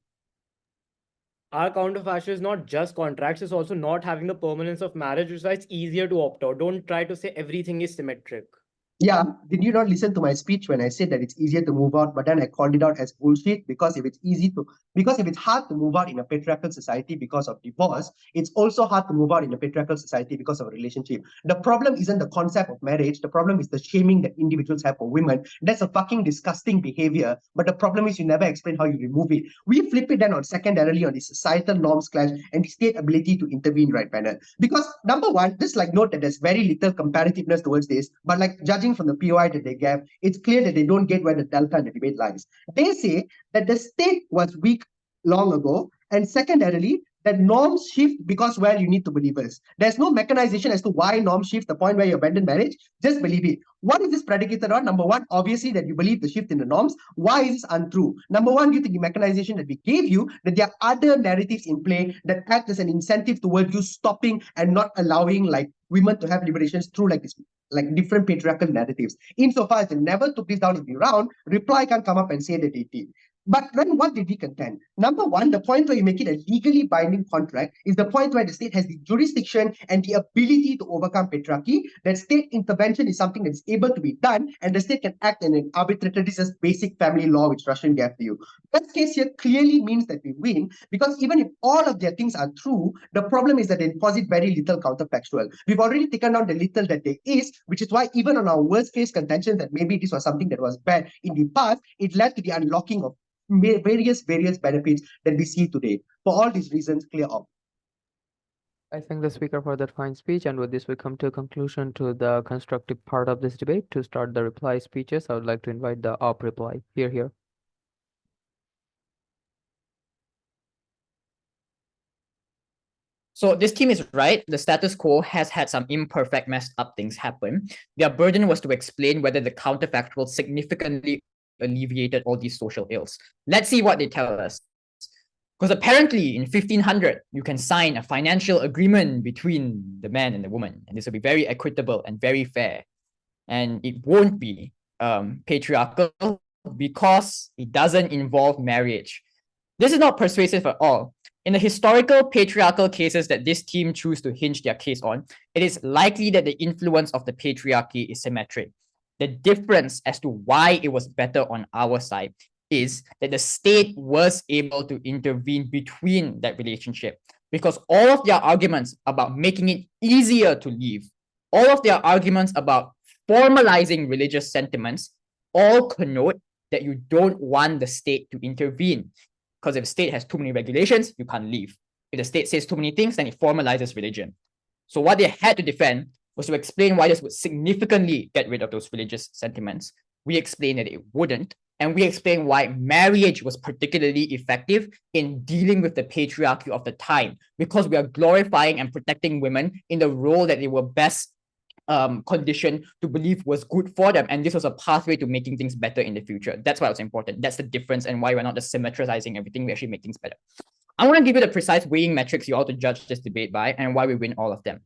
Our counterfactual is not just contracts, it's also not having the permanence of marriage, which is why it's easier to opt out. Don't try to say everything is symmetric. Yeah, did you not listen to my speech when I said that it's easier to move out, but then I called it out as bullshit? Because if it's hard to move out in a patriarchal society because of divorce, it's also hard to move out in a patriarchal society because of a relationship. The problem isn't the concept of marriage. The problem is the shaming that individuals have for women. That's a fucking disgusting behavior. But the problem is you never explain how you remove it. We flip it then on secondarily on the societal norms clash and the state ability to intervene, right, panel? Because number one, just like note that there's very little comparativeness towards this, but like judging from the POI that they gave, it's clear that they don't get where the delta in the debate lies. They say that the state was weak long ago, and secondarily, that norms shift because, well, you need to believe us. There's no mechanization as to why norms shift, the point where you abandon marriage. Just believe it. What is this predicated on? Number one, obviously that you believe the shift in the norms. Why is this untrue? Number one, due to the mechanization that we gave you, that there are other narratives in play that act as an incentive towards you stopping and not allowing like women to have liberations through like this, like different patriarchal narratives. Insofar as they never took this down in the round, reply can come up and say that they did. But then what did we contend? Number one, the point where you make it a legally binding contract is the point where the state has the jurisdiction and the ability to overcome patriarchy. That state intervention is something that's able to be done, and the state can act in an arbitrary. This is basic family law, which Rashrvin gave to you. Best case here clearly means that we win, because even if all of their things are true, the problem is that they deposit very little counterfactual. We've already taken down the little that there is, which is why even on our worst case contention that maybe this was something that was bad in the past, it led to the unlocking of various benefits that we see today. For all these reasons, clear up. I thank the speaker for that fine speech, and with this we come to a conclusion to the constructive part of this debate. To start the reply speeches, I would like to invite the op reply. Here. So this team is right. The status quo has had some imperfect, messed up things happen. Their burden was to explain whether the counterfactual significantly alleviated all these social ills. Let's see what they tell us. Because apparently in 1500, you can sign a financial agreement between the man and the woman, and this will be very equitable and very fair. And it won't be patriarchal because it doesn't involve marriage. This is not persuasive at all. In the historical patriarchal cases that this team choose to hinge their case on, it is likely that the influence of the patriarchy is symmetric. The difference as to why it was better on our side is that the state was able to intervene between that relationship, because all of their arguments about making it easier to leave, all of their arguments about formalizing religious sentiments, all connote that you don't want the state to intervene. Because if the state has too many regulations, you can't leave. If the state says too many things, then it formalizes religion. So what they had to defend was to explain why this would significantly get rid of those religious sentiments. We explained that it wouldn't, and we explained why marriage was particularly effective in dealing with the patriarchy of the time, because we are glorifying and protecting women in the role that they were best conditioned to believe was good for them, and this was a pathway to making things better in the future. That's why it's important. That's the difference, and why we're not just symmetrizing everything. We actually make things better. I want to give you the precise weighing metrics you all to judge this debate by, and why we win all of them.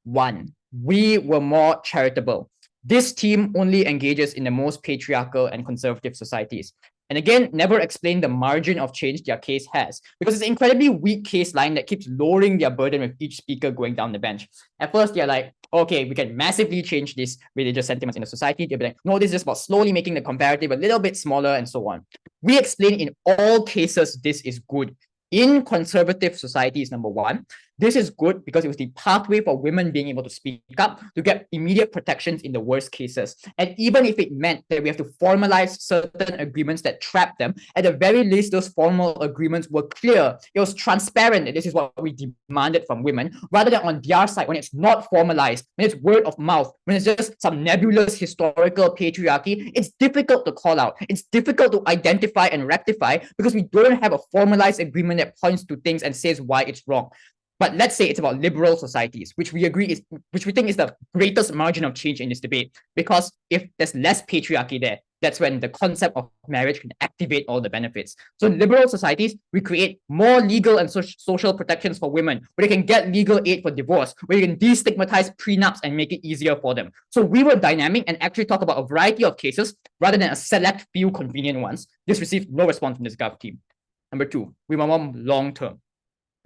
1, we were more charitable. This team only engages in the most patriarchal and conservative societies. And again, never explain the margin of change their case has, because it's an incredibly weak case line that keeps lowering their burden with each speaker going down the bench. At first, they're like, okay, we can massively change these religious sentiments in the society. They'll be like, no, this is just about slowly making the comparative a little bit smaller and so on. We explain in all cases this is good. In conservative societies, number one, This is good because it was the pathway for women being able to speak up, to get immediate protections in the worst cases. And even if it meant that we have to formalize certain agreements that trap them, at the very least, those formal agreements were clear. It was transparent that this is what we demanded from women, rather than on their side, when it's not formalized, when it's word of mouth, when it's just some nebulous historical patriarchy, it's difficult to call out. It's difficult to identify and rectify because we don't have a formalized agreement that points to things and says why it's wrong. But let's say it's about liberal societies, which we think is the greatest margin of change in this debate. Because if there's less patriarchy there, that's when the concept of marriage can activate all the benefits. So in liberal societies, we create more legal and social protections for women, where they can get legal aid for divorce, where you can destigmatize prenups and make it easier for them. So we were dynamic and actually talk about a variety of cases rather than a select few convenient ones. This received no response from this Gov team. Number two, we were more long-term.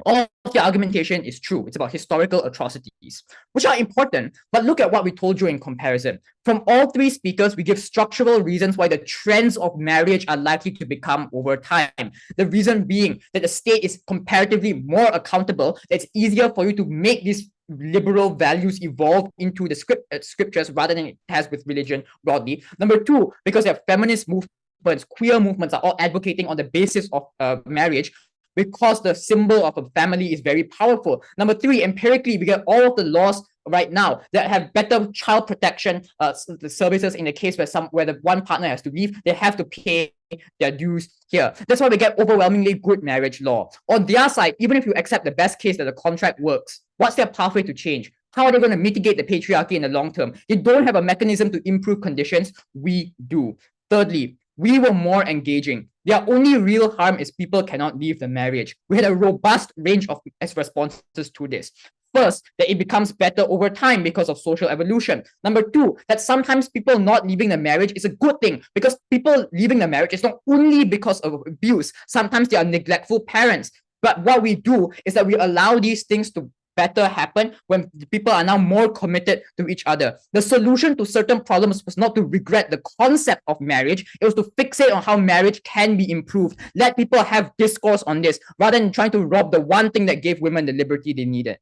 All of the argumentation is true. It's about historical atrocities, which are important, but look at what we told you in comparison. From all three speakers, we give structural reasons why the trends of marriage are likely to become over time. The reason being that the state is comparatively more accountable. It's easier for you to make these liberal values evolve into the scriptures rather than it has with religion broadly. Number two, because there are feminist movements, queer movements are all advocating on the basis of marriage, because the symbol of a family is very powerful. Number three, empirically, we get all of the laws right now that have better child protection the services in the case where the one partner has to leave, they have to pay their dues here. That's why we get overwhelmingly good marriage law. On their side, even if you accept the best case that the contract works, what's their pathway to change? How are they going to mitigate the patriarchy in the long term? They don't have a mechanism to improve conditions. We do. Thirdly, we were more engaging. Their only real harm is people cannot leave the marriage. We had a robust range of responses to this. First, that it becomes better over time because of social evolution. Number two, that sometimes people not leaving the marriage is a good thing because people leaving the marriage is not only because of abuse. Sometimes they are neglectful parents. But what we do is that we allow these things to better happen when people are now more committed to each other. The solution to certain problems was not to regret the concept of marriage. It was to fixate on how marriage can be improved. Let people have discourse on this rather than trying to rob the one thing that gave women the liberty they needed.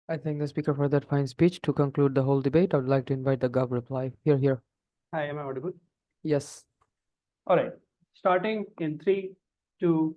I thank the speaker for that fine speech. To conclude the whole debate, I would like to invite the Gov reply. Here. Hi, am I audible? Yes. All right. Starting in 3, 2,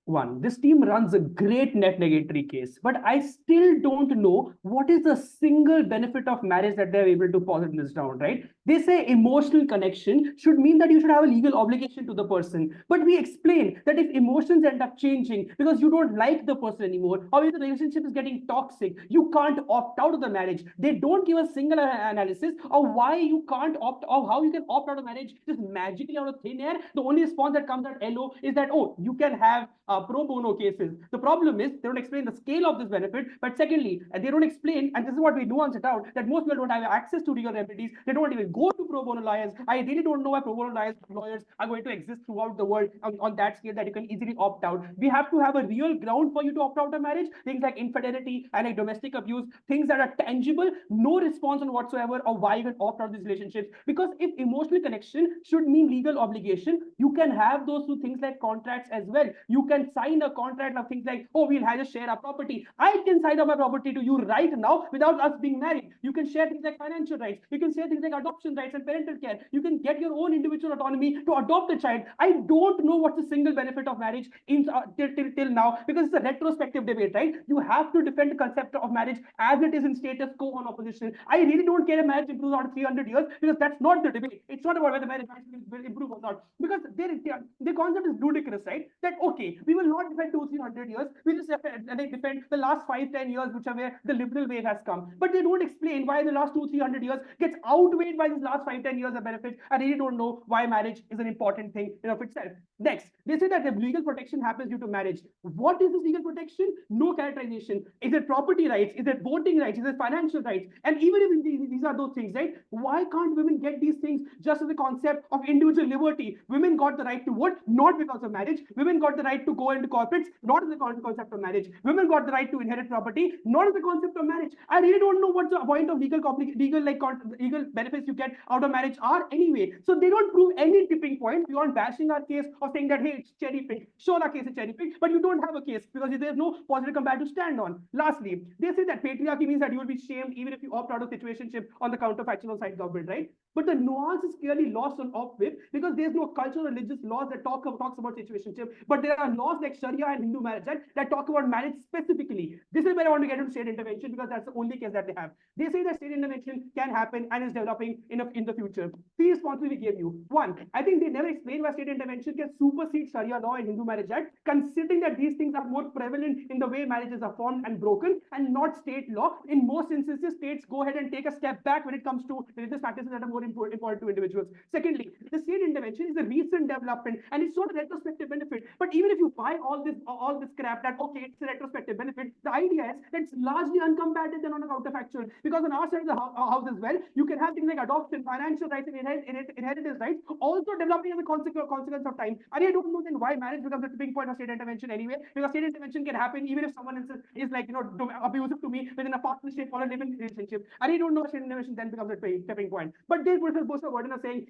1. This team runs a great net negatory case, but I still don't know what is the single benefit of marriage that they're able to posit this down, right? They say emotional connection should mean that you should have a legal obligation to the person. But we explain that if emotions end up changing because you don't like the person anymore, or if the relationship is getting toxic, you can't opt out of the marriage. They don't give a single analysis of why you can't opt, or how you can opt out of marriage just magically out of thin air. The only response that comes out LO is that, oh, you can have pro bono cases. The problem is they don't explain the scale of this benefit, but secondly, they don't explain, and this is what we nuance it out, that most people don't have access to legal remedies. They don't even go to pro bono lawyers. I really don't know why pro bono lawyers are going to exist throughout the world on that scale that you can easily opt out. We have to have a real ground for you to opt out of marriage. Things like infidelity and like domestic abuse, things that are tangible, no response on whatsoever of why you can opt out of these relationships. Because if emotional connection should mean legal obligation, you can have those two things like contracts as well. You can sign a contract of things like, oh, we'll have to share our property. I can sign up my property to you right now without us being married. You can share things like financial rights. You can share things like adoption rights and parental care. You can get your own individual autonomy to adopt a child. I don't know what's the single benefit of marriage in till now, because it's a retrospective debate, right? You have to defend the concept of marriage as it is in status quo on opposition. I really don't care if marriage improves after 300 years, because that's not the debate. It's not about whether marriage will improve or not, because the concept is ludicrous, right? That okay, we will not defend 200-300 years, we just defend the last 5-10 years, which are where the liberal wave has come. But they don't explain why the last 200-300 years gets outweighed by these last 5-10 years of benefits. I really don't know why marriage is an important thing in of itself. Next, they say that the legal protection happens due to marriage. What is this legal protection? No characterization. Is it property rights? Is it voting rights? Is it financial rights? And even if these are those things, right? Why can't women get these things just as a concept of individual liberty? Women got the right to vote, not because of marriage. Women got the right to go into corporates, not as a concept of marriage. Women got the right to inherit property, not as a concept of marriage. I really don't know what's the point of legal benefits you get get out of marriage are anyway. So they don't prove any tipping point beyond bashing our case or saying that, hey, it's cherry picked. Sure, our case is cherry picked, but you don't have a case because there's no positive comparative to stand on. Lastly, they say that patriarchy means that you will be shamed even if you opt out of situationship on the counterfactual side government, right? But the nuance is clearly lost on opt-with because there's no cultural religious laws that talks about situationship, but there are laws like Sharia and Hindu marriage that talk about marriage specifically. This is where I want to get into state intervention because that's the only case that they have. They say that state intervention can happen and is developing in the future. Three responses we gave you. One, I think they never explain why state intervention can supersede Sharia law and Hindu marriage act, considering that these things are more prevalent in the way marriages are formed and broken and not state law. In most instances, states go ahead and take a step back when it comes to religious practices that are more important to individuals. Secondly, the state intervention is a recent development and it's not a retrospective benefit. But even if you buy all this crap that okay, it's a retrospective benefit, the idea is that it's largely uncombated than on a counterfactual. Because on our side of the house as well, you can have things like adoption, financial rights, and inheritance rights also developing as a consequence of time. And I don't know then why marriage becomes a tipping point of state intervention anyway, because state intervention can happen even if someone is like abusive to me within a partnership or a living relationship. And I don't know state intervention then becomes a tipping point. But they put a burden of saying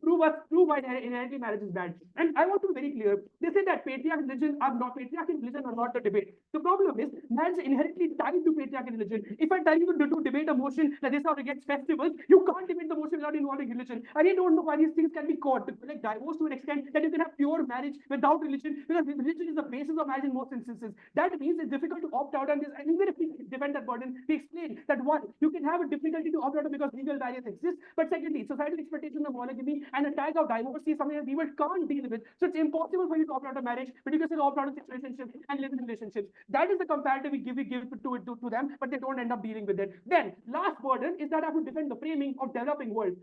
prove why inherently marriage is bad. And I want to be very clear. They say that patriarchal religion are not the debate. The problem is marriage is inherently tied to patriarchal religion. If I tell you to debate a motion that this is how to get festivals, you can't debate the motion without involving religion. I really don't know why these things can be caught like divorce to an extent that you can have pure marriage without religion, because religion is the basis of marriage in most instances. That means it's difficult to opt out on this. And even if we defend that burden, we explain that one, you can have a difficulty to opt out because legal barriers exist. But secondly, societal expectations of monogamy and the tag of divorce is something that people can't deal with. So it's impossible for you to opt out of marriage, but you can still opt out of situationships and live in relationships. That is the comparative we give to them, but they don't end up dealing with it. Then last burden is that I have to defend the framing of developing world.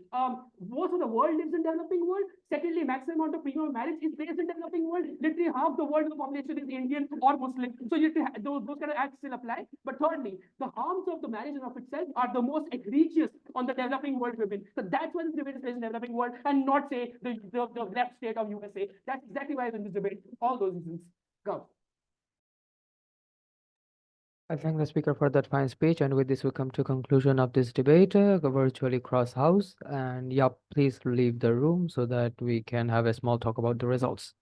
Most of the world lives in developing world. Secondly, maximum amount of premium marriage is based in developing world. Literally half the world of the population is Indian or Muslim. So you those kind of acts still apply. But thirdly, the harms of the marriage in of itself are the most egregious on the developing world women. So that's why this debate is placed in the developing world and not say the left state of USA. That's exactly why it's in this debate. All those reasons. Go. I thank the speaker for that fine speech, and with this we come to conclusion of this debate, virtually cross house. And yeah, please leave the room so that we can have a small talk about the results.